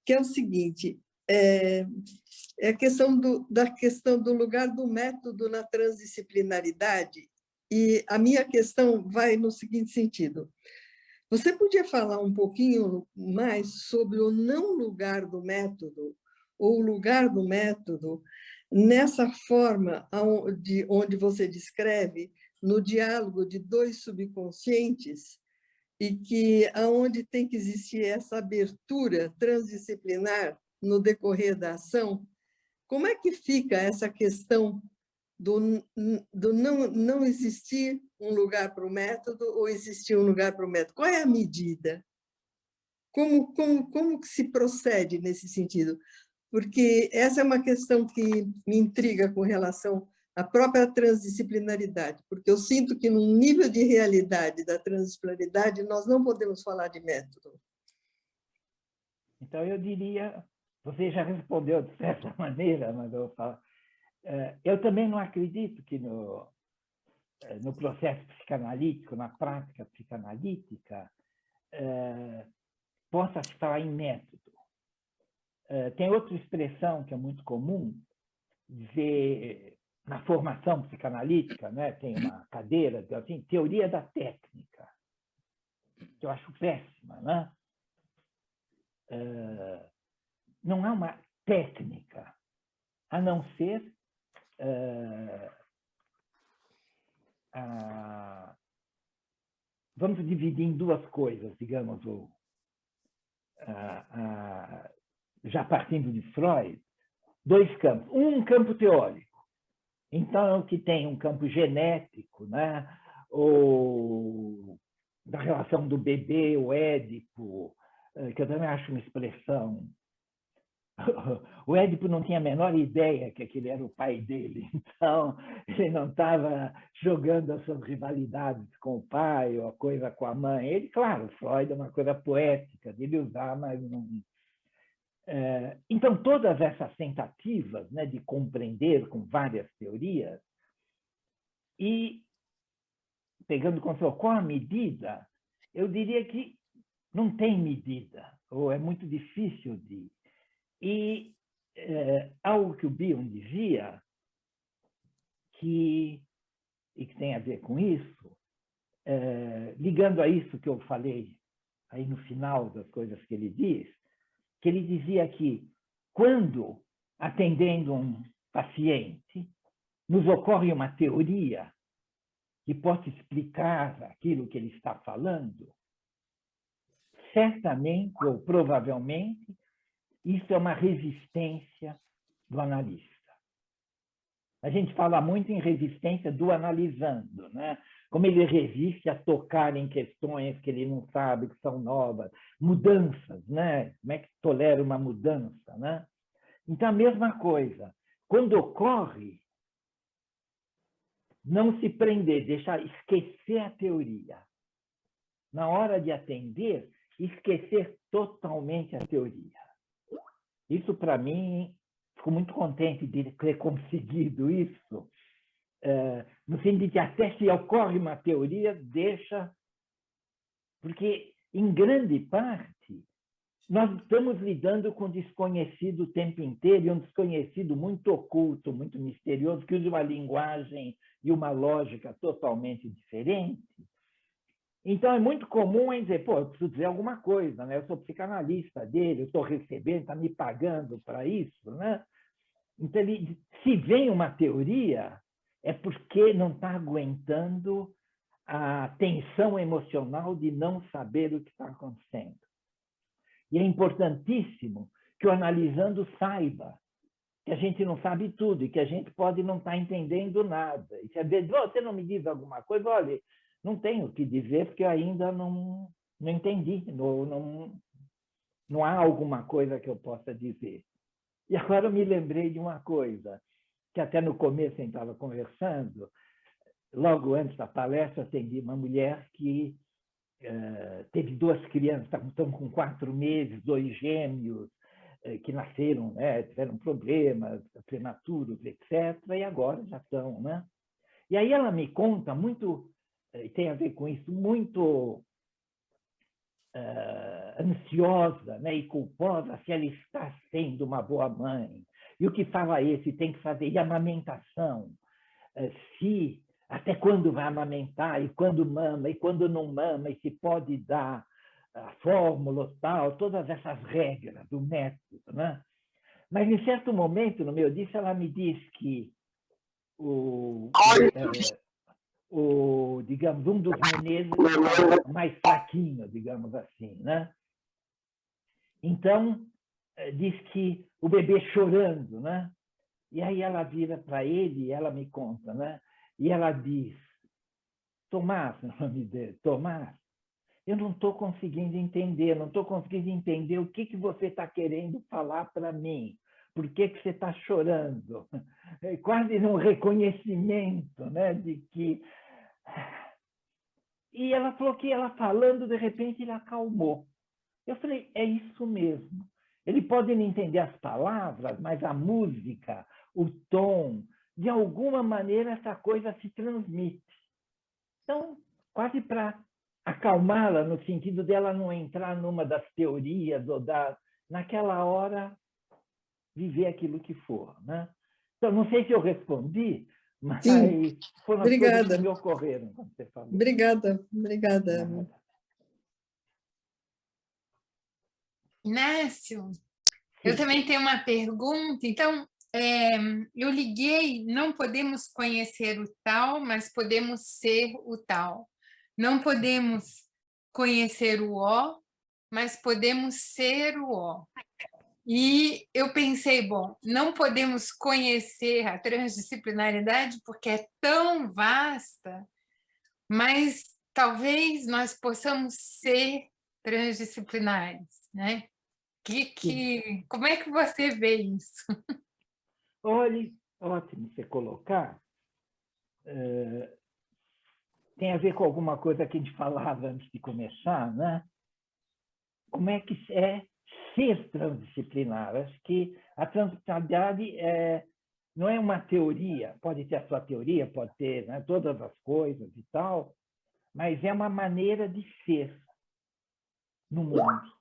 que é o seguinte, é a questão da questão do lugar do método na transdisciplinaridade, e a minha questão vai no seguinte sentido. Você podia falar um pouquinho mais sobre o não lugar do método, ou o lugar do método, nessa forma onde você descreve, no diálogo de dois subconscientes, e que aonde tem que existir essa abertura transdisciplinar no decorrer da ação, como é que fica essa questão do não existir um lugar para o método ou existir um lugar para o método? Qual é a medida? Como que se procede nesse sentido? Porque essa é uma questão que me intriga com relação à própria transdisciplinaridade, porque eu sinto que, no nível de realidade da transdisciplinaridade, nós não podemos falar de método. Então, eu diria, você já respondeu de certa maneira, mas eu vou falar. Eu também não acredito que no processo psicanalítico, na prática psicanalítica, possa se falar em método. Tem outra expressão que é muito comum, dizer, na formação psicanalítica, né, tem uma cadeira, assim, teoria da técnica, que eu acho péssima, né? Não há uma técnica, a não ser vamos dividir em duas coisas, digamos, já partindo de Freud, dois campos. Um campo teórico. Então, que tem um campo genético, né? Ou da relação do bebê, o Édipo, que eu também acho uma expressão. O Édipo não tinha a menor ideia que aquele era o pai dele, então ele não estava jogando as suas rivalidades com o pai ou a coisa com a mãe. Ele, claro, Freud é uma coisa poética dele usar, mas não. Então, todas essas tentativas, né, de compreender com várias teorias, e pegando qual a medida, eu diria que não tem medida, ou é muito difícil de. E algo que o Bion dizia, e que tem a ver com isso, ligando a isso que eu falei aí no final das coisas que ele diz, que ele dizia que quando, atendendo um paciente, nos ocorre uma teoria que possa explicar aquilo que ele está falando, certamente ou provavelmente isso é uma resistência do analista. A gente fala muito em resistência do analisando, né? Como ele resiste a tocar em questões que ele não sabe, que são novas, mudanças, né? Como é que tolera uma mudança, né? Então, a mesma coisa. Quando ocorre, não se prender, deixar esquecer a teoria. Na hora de atender, esquecer totalmente a teoria. Isso, para mim, fico muito contente de ter conseguido isso, no sentido de que até se ocorre uma teoria, deixa... Porque, em grande parte, nós estamos lidando com desconhecido o tempo inteiro, e um desconhecido muito oculto, muito misterioso, que usa uma linguagem e uma lógica totalmente diferente. Então, é muito comum em dizer, pô, eu preciso dizer alguma coisa, né? Eu sou psicanalista dele, eu estou recebendo, está me pagando para isso, né? Então, se vem uma teoria, é porque não está aguentando a tensão emocional de não saber o que está acontecendo. E é importantíssimo que o analisando saiba que a gente não sabe tudo e que a gente pode não estar entendendo nada. E se às vezes você não me diz alguma coisa, olha, não tenho o que dizer porque eu ainda não entendi, não há alguma coisa que eu possa dizer. E agora eu me lembrei de uma coisa, que até no começo a gente estava conversando, logo antes da palestra, atendi uma mulher que teve duas crianças, estão com 4 meses, 2 gêmeos, que nasceram, né, tiveram problemas prematuros, etc., e agora já estão, né? E aí ela me conta muito, e tem a ver com isso, muito ansiosa, né, e culposa se ela está sendo uma boa mãe. E o que fala esse tem que fazer, e a amamentação, se até quando vai amamentar, e quando mama, e quando não mama, e se pode dar a fórmula tal, todas essas regras do método, né? Mas, em certo momento, no meio disso, ela me diz que digamos, um dos Menezes está mais fraquinho, digamos assim, né? Então, diz que o bebê chorando, né? E aí ela vira para ele e ela me conta, né? E ela diz, Tomás, o nome dele, Tomás, eu não estou conseguindo entender, não estou conseguindo entender o que você está querendo falar para mim. Por que você está chorando? É quase um reconhecimento, né, de que... E ela falou que ela falando, de repente, ele acalmou. Eu falei, é isso mesmo. Ele pode não entender as palavras, mas a música, o tom, de alguma maneira essa coisa se transmite. Então, quase para acalmá-la, no sentido dela não entrar numa das teorias, ou naquela hora, viver aquilo que for, né? Então, não sei se eu respondi, mas Sim. foram as Obrigada. coisas que me ocorreram quando você falou. Obrigada, obrigada. Inácio, eu também tenho uma pergunta. Então, eu liguei, não podemos conhecer o tal, mas podemos ser o tal. Não podemos conhecer o ó, mas podemos ser o ó. E eu pensei, bom, não podemos conhecer a transdisciplinaridade porque é tão vasta, mas talvez nós possamos ser transdisciplinares, né? Como é que você vê isso? Olhe, ótimo você colocar. Tem a ver com alguma coisa que a gente falava antes de começar, né? Como é que é ser transdisciplinar? Acho que a transdisciplinaridade não é uma teoria, pode ter a sua teoria, pode ter, né, todas as coisas e tal, mas é uma maneira de ser no mundo.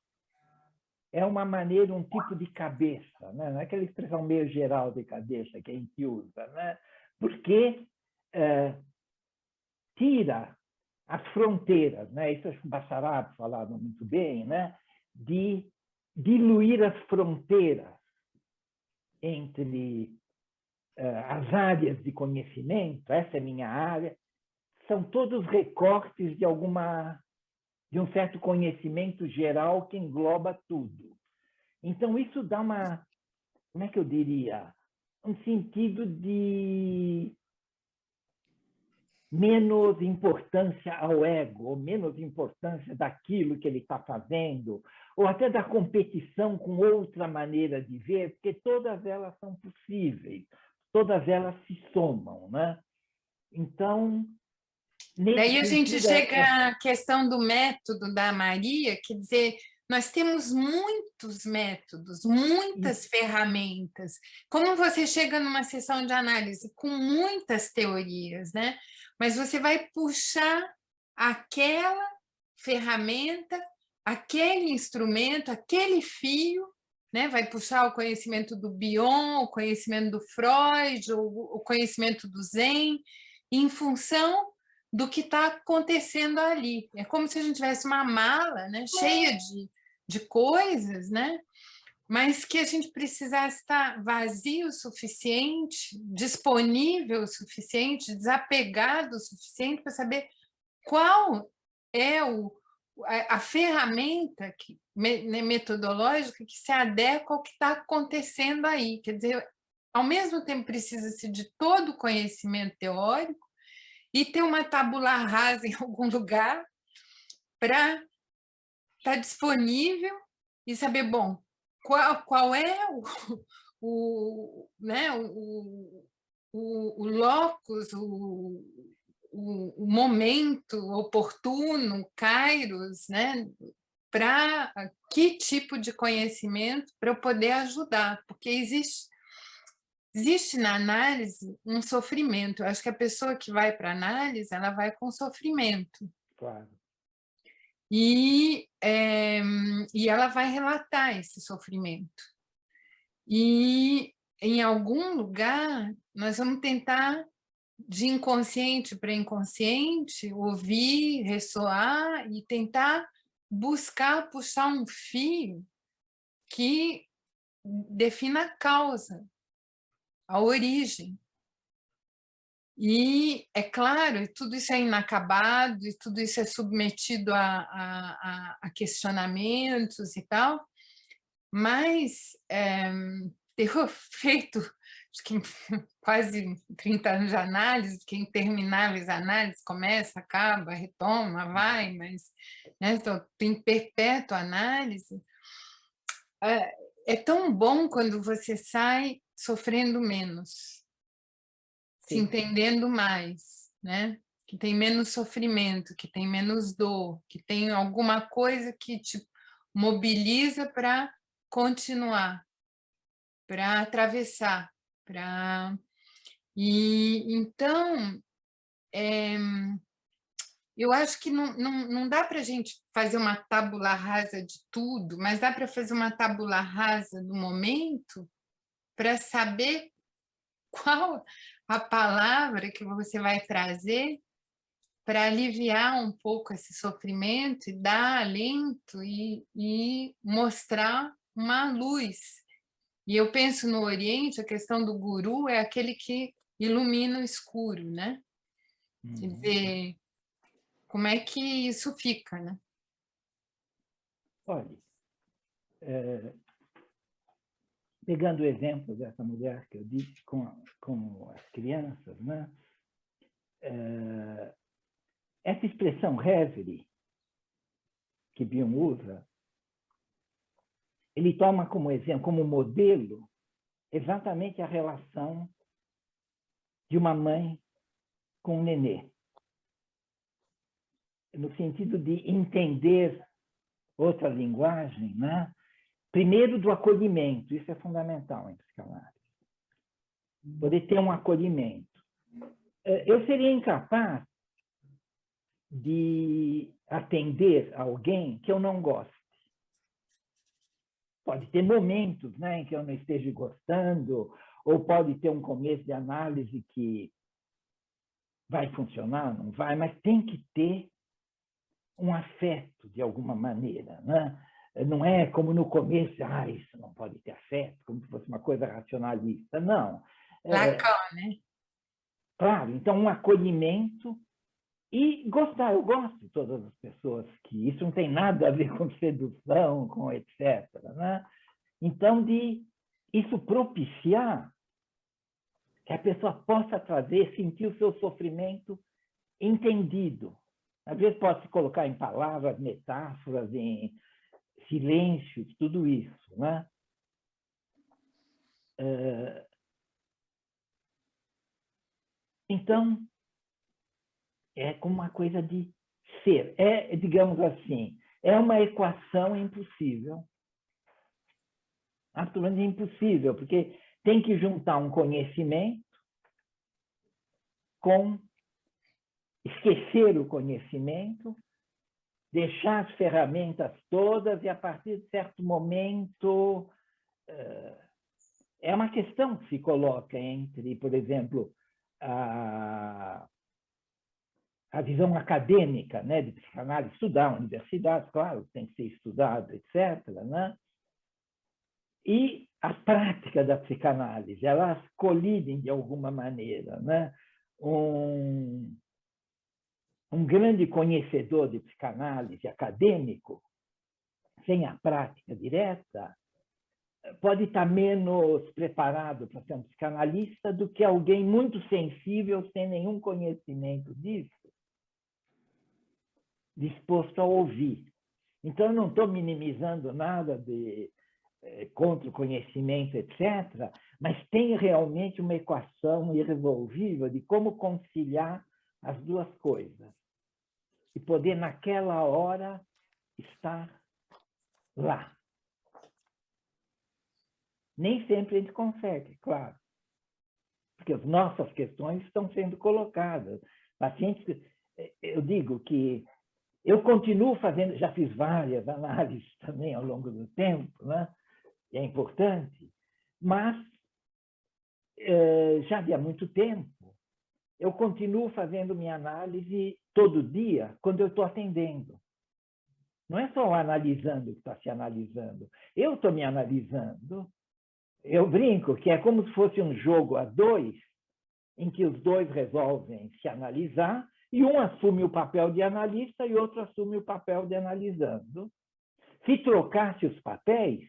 É uma maneira, um tipo de cabeça, né? Não é aquela expressão meio geral de cabeça que a gente usa, né? Porque tira as fronteiras, né? Isso acho que o Bacharach falava muito bem, né? De diluir as fronteiras entre as áreas de conhecimento, essa é minha área, são todos recortes de um certo conhecimento geral que engloba tudo. Então, isso dá como é que eu diria? Um sentido de menos importância ao ego, ou menos importância daquilo que ele está fazendo, ou até da competição com outra maneira de ver, porque todas elas são possíveis, todas elas se somam, né? Então, Daí nesse a gente sentido, chega à questão do método da Maria, quer dizer, nós temos muitos métodos, muitas ferramentas. Como você chega numa sessão de análise com muitas teorias, né? Mas você vai puxar aquela ferramenta, aquele instrumento, aquele fio, né? Vai puxar o conhecimento do Bion, o conhecimento do Freud, o conhecimento do Zen, em função do que está acontecendo ali. É como se a gente tivesse uma mala, né, cheia de coisas, né, mas que a gente precisasse estar vazio o suficiente, disponível o suficiente, desapegado o suficiente para saber qual é a ferramenta metodológica que se adequa ao que está acontecendo aí. Quer dizer, ao mesmo tempo precisa-se de todo o conhecimento teórico e ter uma tabula rasa em algum lugar para estar disponível e saber, bom, qual é né, o locus, o momento oportuno, kairos, né, para que tipo de conhecimento para eu poder ajudar, porque existe na análise um sofrimento. Eu acho que a pessoa que vai para a análise, ela vai com sofrimento. claro. E ela vai relatar esse sofrimento. E, em algum lugar, nós vamos tentar, de inconsciente para inconsciente, ouvir, ressoar e tentar buscar puxar um fio que defina a causa, a origem. E, é claro, tudo isso é inacabado, e tudo isso é submetido a questionamentos e tal, mas ter feito acho que quase 30 anos de análise, que intermináveis análises, começa, acaba, retoma, vai, mas né, então, tem perpétua análise. É tão bom quando você sai sofrendo menos, se entendendo mais, né? Que tem menos sofrimento, que tem menos dor, que tem alguma coisa que te mobiliza para continuar, para atravessar, E então eu acho que não dá para a gente fazer uma tábula rasa de tudo, mas dá para fazer uma tábula rasa do momento para saber qual a palavra que você vai trazer para aliviar um pouco esse sofrimento e dar alento e mostrar uma luz. E eu penso no Oriente, a questão do guru é aquele que ilumina o escuro, né? Quer dizer, como é que isso fica, né? Olha, pegando o exemplo dessa mulher que eu disse com as crianças, né? Essa expressão reverie, que Byung usa, ele toma como exemplo, como modelo, exatamente a relação de uma mãe com um nenê, no sentido de entender outra linguagem, né? Primeiro do acolhimento, isso é fundamental em psicanálise. Poder ter um acolhimento. Eu seria incapaz de atender alguém que eu não goste. Pode ter momentos, né, em que eu não esteja gostando, ou pode ter um começo de análise que vai funcionar, não vai, mas tem que ter um afeto de alguma maneira, né? Não é como no começo, isso não pode ter afeto, como se fosse uma coisa racionalista. Não. Lacan, né? Claro, então um acolhimento e gostar. Eu gosto de todas as pessoas que isso não tem nada a ver com sedução, com etc. Né? Então, de isso propiciar que a pessoa possa trazer, sentir o seu sofrimento entendido. Às vezes pode se colocar em palavras, metáforas, em silêncios, tudo isso, né? Então, é como uma coisa de ser. Digamos assim, é uma equação impossível. Absolutamente impossível, porque tem que juntar um conhecimento com esquecer o conhecimento, deixar as ferramentas todas e, a partir de certo momento, é uma questão que se coloca entre, por exemplo, a visão acadêmica, né, de psicanálise, estudar na universidade, claro, tem que ser estudado, etc., né? E a prática da psicanálise, elas colidem de alguma maneira, né? Um grande conhecedor de psicanálise acadêmico, sem a prática direta, pode estar menos preparado para ser um psicanalista do que alguém muito sensível, sem nenhum conhecimento disso, disposto a ouvir. Então, eu não estou minimizando nada contra o conhecimento, etc., mas tem realmente uma equação irresolvível de como conciliar as duas coisas e poder, naquela hora, estar lá. Nem sempre a gente consegue, claro, porque as nossas questões estão sendo colocadas. Pacientes, eu digo que eu continuo fazendo, já fiz várias análises também ao longo do tempo, né? É importante, mas já há muito tempo, eu continuo fazendo minha análise todo dia, quando eu estou atendendo. Não é só analisando que está se analisando. Eu estou me analisando. Eu brinco que é como se fosse um jogo a dois, em que os dois resolvem se analisar, e um assume o papel de analista e outro assume o papel de analisando. Se trocasse os papéis,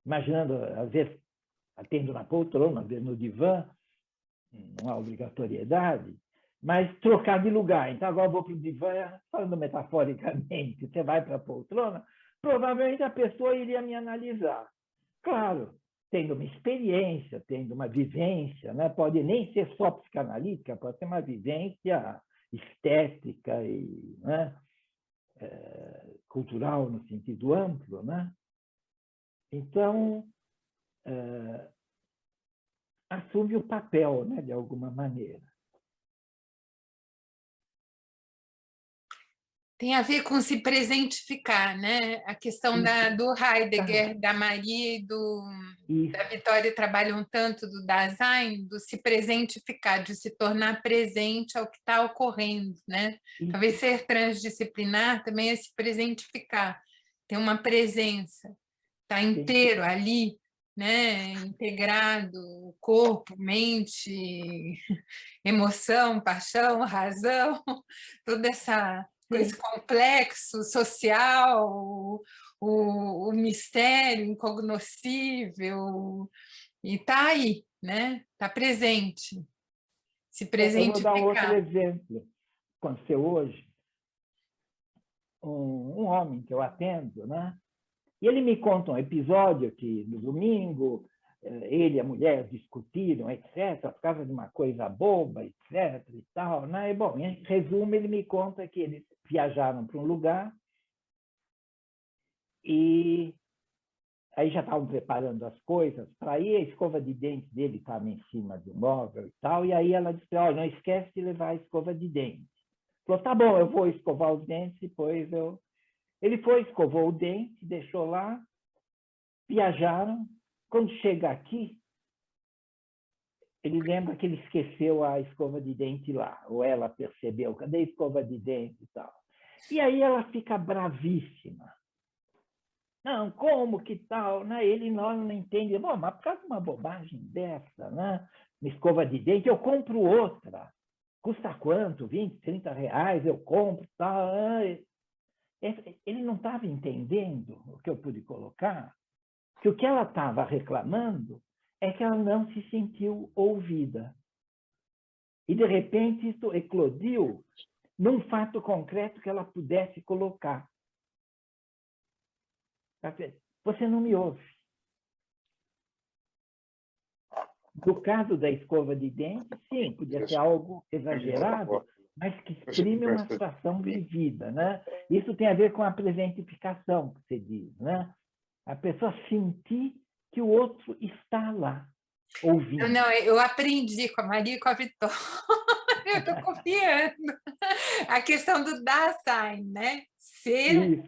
imaginando, às vezes, atendo na poltrona, às vezes no divã, não há obrigatoriedade, mas trocar de lugar. Então, agora eu vou para o divã, falando metaforicamente, você vai para a poltrona, provavelmente a pessoa iria me analisar. Claro, tendo uma experiência, tendo uma vivência, né? Pode nem ser só psicanalítica, pode ser uma vivência estética e, né? Cultural no sentido amplo, né? Então, assume o papel, né, de alguma maneira. Tem a ver com se presentificar, né? A questão do Heidegger, da Maria e da Vitória trabalham tanto do Dasein, do se presentificar, de se tornar presente ao que está ocorrendo, né? Isso. Talvez ser transdisciplinar também é se presentificar, ter uma presença, estar inteiro ali, né? Integrado, corpo, mente, emoção, paixão, razão, toda esse complexo social, o mistério incognoscível, e está aí, né? Está presente, se Eu vou dar um outro presentificar. exemplo. Aconteceu hoje, um homem que eu atendo, né? E ele me conta um episódio que, no domingo, ele e a mulher discutiram, etc., por causa de uma coisa boba, etc., e tal, né? E, bom, em resumo, ele me conta que eles viajaram para um lugar e aí já estavam preparando as coisas para ir, a escova de dente dele estava em cima do móvel e tal, e aí ela disse, olha, não esquece de levar a escova de dente. Falou, tá bom, eu vou escovar os dentes, depois eu... Ele foi, escovou o dente, deixou lá, viajaram. Quando chega aqui, ele lembra que ele esqueceu a escova de dente lá, ou ela percebeu, cadê a escova de dente e tal. E aí ela fica bravíssima. Não, como que tal? Né? Ele não entende. Bom, mas por causa de uma bobagem dessa, né? Uma escova de dente, eu compro outra. Custa quanto? 20, 30 reais, eu compro, tal. Ele não estava entendendo o que eu pude colocar, que o que ela estava reclamando é que ela não se sentiu ouvida. E, de repente, isso eclodiu num fato concreto que ela pudesse colocar. Você não me ouve. No caso da escova de dente, sim, podia ser algo exagerado, mas que exprime uma situação vivida, né? Isso tem a ver com a presentificação, que você diz, né? A pessoa sentir que o outro está lá, ouvindo. Não, eu aprendi com a Maria e com a Vitória, eu estou copiando a questão do Dasein, né? Ser,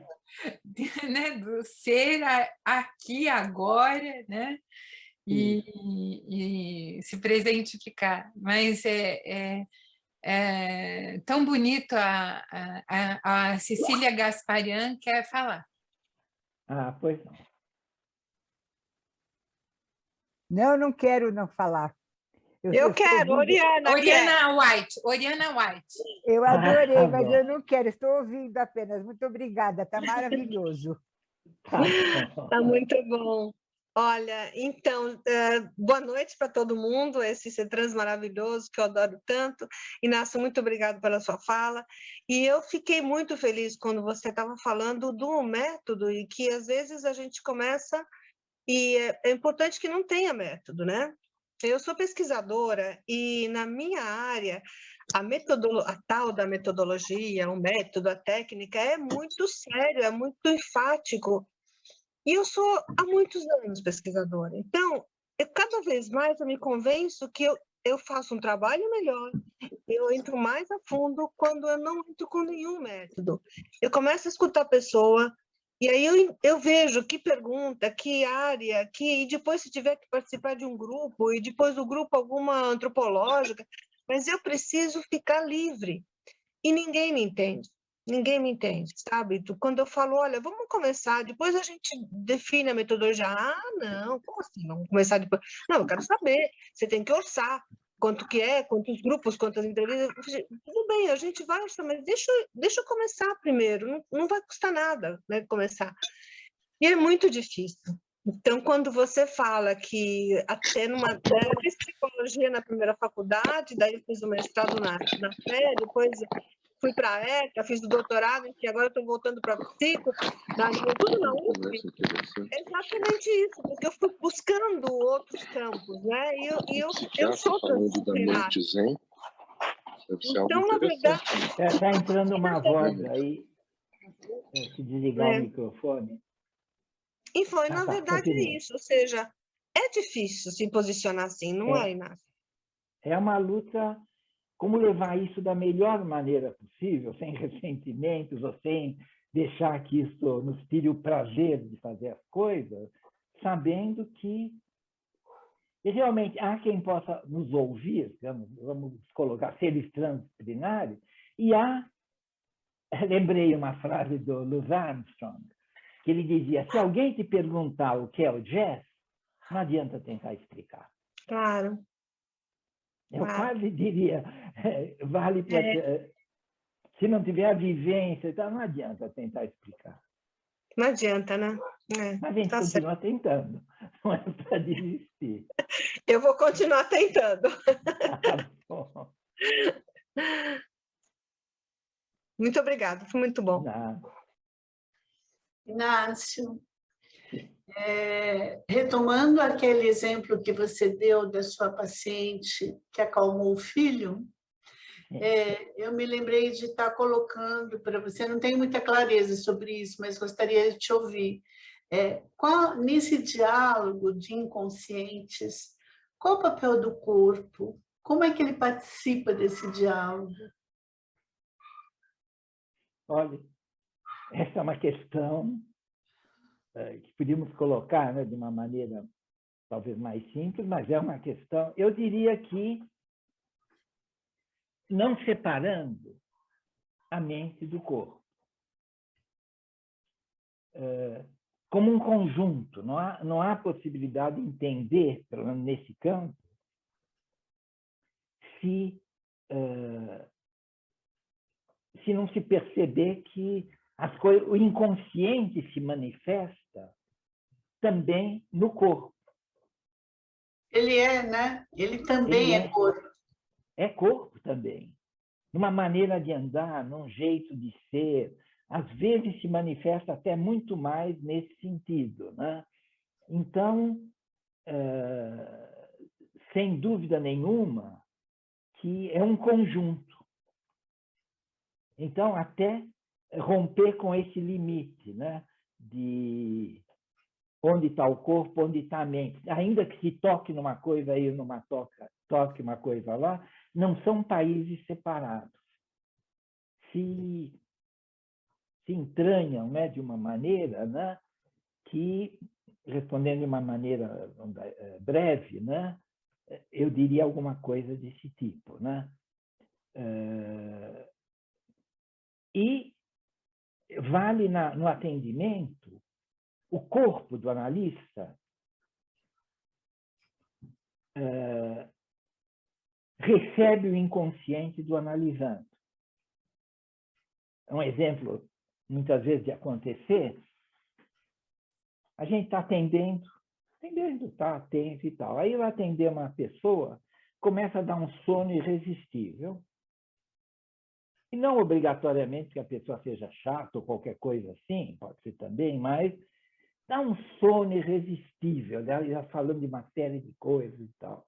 né? Do ser aqui, agora, né? E se presentificar. Mas é tão bonito, a Cecília Gasparian quer falar. Ah, pois não. Não, não quero não falar. Eu quero, Oriana quer. Oriana White. Eu adorei, tá mas bom. eu não quero, estou ouvindo apenas. Muito obrigada, está maravilhoso. Tá muito bom. Olha, então, boa noite para todo mundo, esse CETRANS maravilhoso que eu adoro tanto. Inácio, muito obrigado pela sua fala. E eu fiquei muito feliz quando você estava falando do método e que às vezes a gente começa e é importante que não tenha método, né? Eu sou pesquisadora e na minha área a tal da metodologia, o método, a técnica é muito sério, é muito enfático. E eu sou há muitos anos pesquisadora. Então, cada vez mais eu me convenço que eu faço um trabalho melhor, eu entro mais a fundo quando eu não entro com nenhum método. Eu começo a escutar a pessoa, e aí eu vejo que pergunta, que área, e depois se tiver que participar de um grupo, e depois do grupo alguma antropológica, mas eu preciso ficar livre. E ninguém me entende. Ninguém me entende, sabe? Quando eu falo, olha, vamos começar, depois a gente define a metodologia. Ah, não, como assim? Vamos começar depois? Não, eu quero saber. Você tem que orçar. Quanto que é, quantos grupos, quantas entrevistas. Tudo bem, a gente vai orçar, mas deixa eu começar primeiro. Não vai custar nada, né, começar. E é muito difícil. Então, quando você fala que até eu fiz psicologia na primeira faculdade, daí eu fiz o mestrado na FE, depois fui para a ECA, fiz o doutorado, e agora estou voltando para psico, tudo na USP. É exatamente isso, porque eu fui buscando outros campos, né? E eu sou transdisciplinar. Então, na verdade... Está entrando uma voz aí, se desligar o microfone. E foi, na verdade, continua. isso, ou seja, é difícil se posicionar assim, não é, Inácio? É uma luta, como levar isso da melhor maneira possível, sem ressentimentos ou sem deixar que isso nos tire o prazer de fazer as coisas, sabendo que realmente há quem possa nos ouvir, vamos colocar seres transdisciplinares, e lembrei uma frase do Louis Armstrong, que ele dizia, se alguém te perguntar o que é o jazz, não adianta tentar explicar. Claro. Eu quase diria, vale para... Se não tiver a vivência, então não adianta tentar explicar. Não adianta, né? Mas a gente Tá certo. continua tentando, não é para desistir. Eu vou continuar tentando. Tá bom. Muito obrigada, foi muito bom. Nada. Inácio, retomando aquele exemplo que você deu da sua paciente que acalmou o filho, eu me lembrei de estar colocando para você, não tenho muita clareza sobre isso, mas gostaria de te ouvir. Nesse diálogo de inconscientes, qual o papel do corpo? Como é que ele participa desse diálogo? Olha, essa é uma questão que podíamos colocar, né, de uma maneira talvez mais simples, mas é uma questão, eu diria que não separando a mente do corpo. Como um conjunto, não há possibilidade de entender, pelo menos nesse campo, se não se perceber que o inconsciente se manifesta também no corpo. Ele né? Ele também é corpo. É corpo também. Numa maneira de andar, num jeito de ser. Às vezes se manifesta até muito mais nesse sentido, né? Então, sem dúvida nenhuma, que é um conjunto. Então, até romper com esse limite, né? De onde está o corpo, onde está a mente. Ainda que se toque numa coisa aí, toque uma coisa lá, não são países separados. Se entranham, né, de uma maneira, né, que, respondendo de uma maneira breve, né, eu diria alguma coisa desse tipo, né? E vale no atendimento o corpo do analista recebe o inconsciente do analisando. Um exemplo, muitas vezes, de acontecer, a gente está atendendo, está atento e tal. Aí vai atender uma pessoa, começa a dar um sono irresistível. E não obrigatoriamente que a pessoa seja chata ou qualquer coisa assim, pode ser também, mas dá um sono irresistível, né? Já falando de uma série de coisas e tal.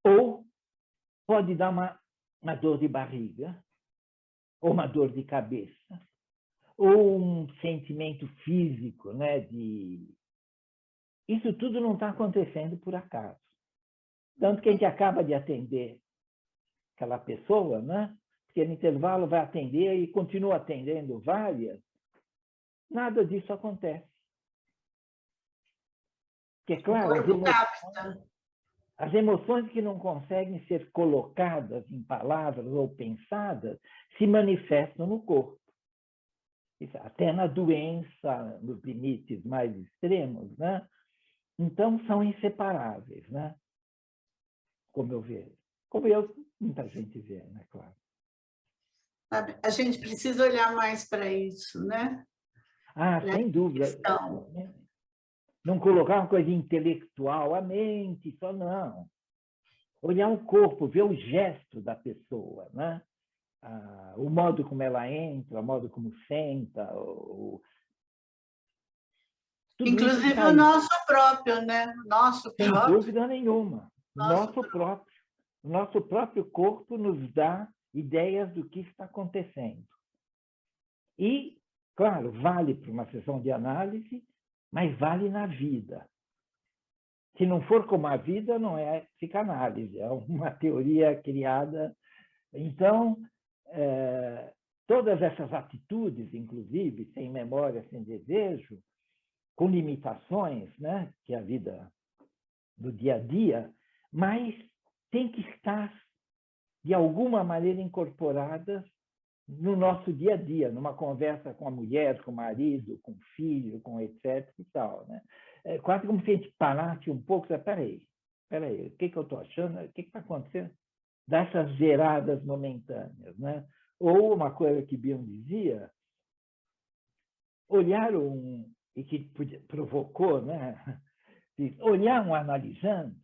Ou pode dar uma dor de barriga, ou uma dor de cabeça, ou um sentimento físico, né? Isso tudo não está acontecendo por acaso. Tanto que a gente acaba de atender aquela pessoa, né? Porque no intervalo vai atender e continua atendendo várias, nada disso acontece. Porque, é claro, as emoções que não conseguem ser colocadas em palavras ou pensadas se manifestam no corpo. Até na doença, nos limites mais extremos, né? Então, são inseparáveis, né? Como eu vejo. Como muita gente vê, né? Claro. A gente precisa olhar mais para isso, né? Sem dúvida. Não colocar uma coisa intelectual, a mente, só não. Olhar o corpo, ver o gesto da pessoa, né? O modo como ela entra, o modo como senta. Inclusive o nosso próprio, né? Sem dúvida nenhuma. O nosso próprio corpo nos dá ideias do que está acontecendo. E, claro, vale para uma sessão de análise, mas vale na vida. Se não for como a vida, não é psicanálise, é uma teoria criada. Então, todas essas atitudes, inclusive, sem memória, sem desejo, com limitações, né, que é a vida do dia a dia, mas tem que estar, de alguma maneira, incorporadas no nosso dia a dia, numa conversa com a mulher, com o marido, com o filho, com etc. e tal, né? Quase como se a gente parasse um pouco e dissesse, peraí, o que eu estou achando? O que está acontecendo? Dessas geradas momentâneas, né? Ou uma coisa que Bion dizia, olhar e que provocou, né? Olhar um analisando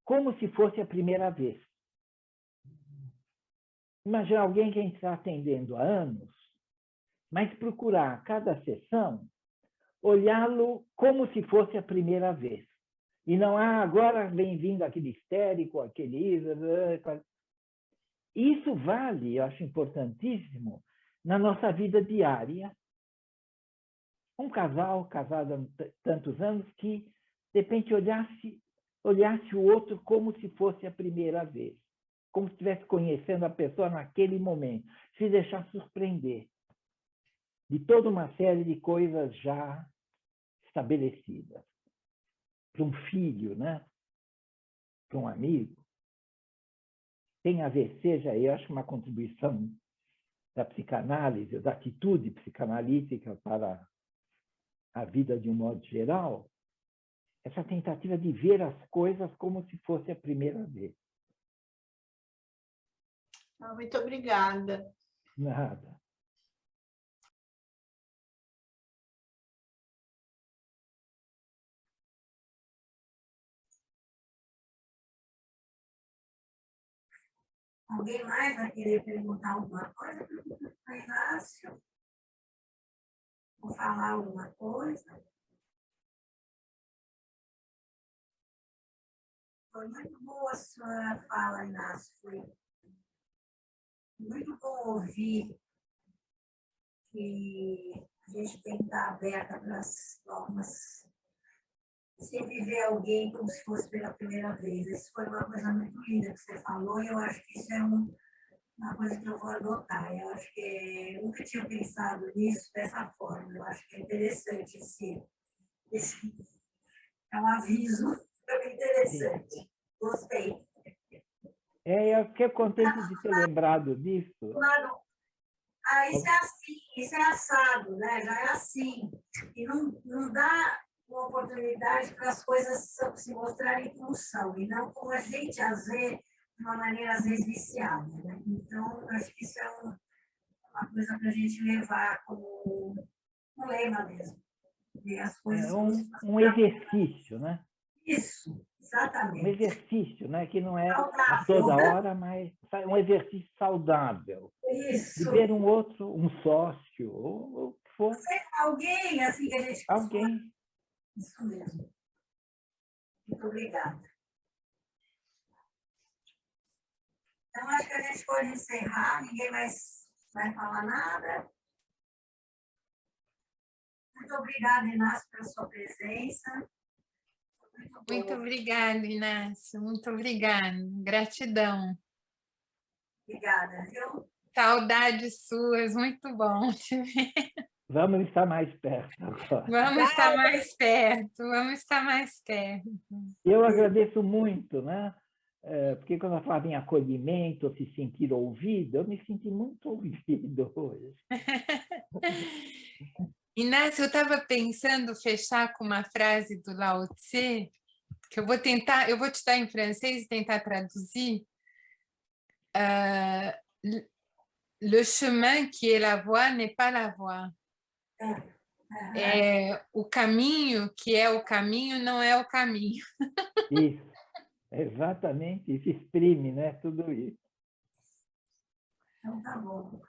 como se fosse a primeira vez. Imagina alguém que a gente está atendendo há anos, mas procurar a cada sessão olhá-lo como se fosse a primeira vez. E não, agora vem vindo aquele histérico, aquele... Isso vale, eu acho importantíssimo, na nossa vida diária. Um casal casado há tantos anos que, de repente, olhasse o outro como se fosse a primeira vez. Como se estivesse conhecendo a pessoa naquele momento. Se deixar surpreender de toda uma série de coisas já estabelecidas. Para um filho, né? Para um amigo. Tem a ver, seja, eu acho, uma contribuição da psicanálise, da atitude psicanalítica para a vida de um modo geral, essa tentativa de ver as coisas como se fosse a primeira vez. Muito obrigada. Nada. Alguém mais vai querer perguntar alguma coisa para o Inácio? Ou falar alguma coisa? Foi muito boa a sua fala, Inácio. Foi muito bom ouvir que a gente tem que estar aberta para as normas. Sempre ver alguém como se fosse pela primeira vez. Isso foi uma coisa muito linda que você falou, e eu acho que isso é uma coisa que eu vou adotar. Eu acho que eu nunca tinha pensado nisso dessa forma. Eu acho que é interessante esse é um aviso bem interessante. Gostei. Eu fiquei contente de ter lembrado disso. Claro. Isso é assim, isso é assado, né? Já é assim. E não dá uma oportunidade para as coisas se mostrarem como são, e não como a gente as vê de uma maneira, às vezes, viciada. Né? Então, acho que isso é uma coisa para a gente levar como um lema mesmo. Ver as coisas um exercício, né? Isso, exatamente. Um exercício, né? Que não é saudável, a toda hora, mas um exercício saudável. Isso. De ver um outro, um sócio, ou o que for. Alguém assim que a gente... Alguém. Isso mesmo. Muito obrigada. Então, acho que a gente pode encerrar. Ninguém mais vai falar nada. Muito obrigada, Inácio, pela sua presença. Muito obrigada, Inácio. Muito obrigada. Gratidão. Obrigada, viu? Saudades suas. Muito bom te ver. Vamos estar mais perto agora. Vamos estar mais perto. Vamos estar mais perto. Eu agradeço muito, né? Porque quando eu falava em acolhimento, se sentir ouvido, eu me senti muito ouvido hoje. Inácio, eu estava pensando fechar com uma frase do Lao Tse, que eu vou te dar em francês e tentar traduzir. Le chemin qui est la voie n'est pas la voie. O caminho que é o caminho não é o caminho. Isso, exatamente, isso exprime, né? Tudo isso. Então, tá bom.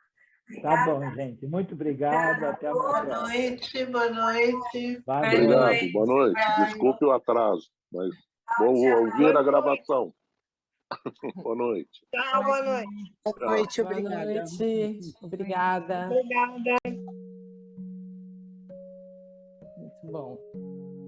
Tá bom, gente. Muito obrigado. Até a próxima. Boa noite, boa noite. Obrigado, boa noite. Desculpe o atraso, mas vou ouvir a gravação. Boa noite. Tchau, boa noite. Boa noite, Boa obrigada. noite. Obrigada. Obrigada. Muito bom.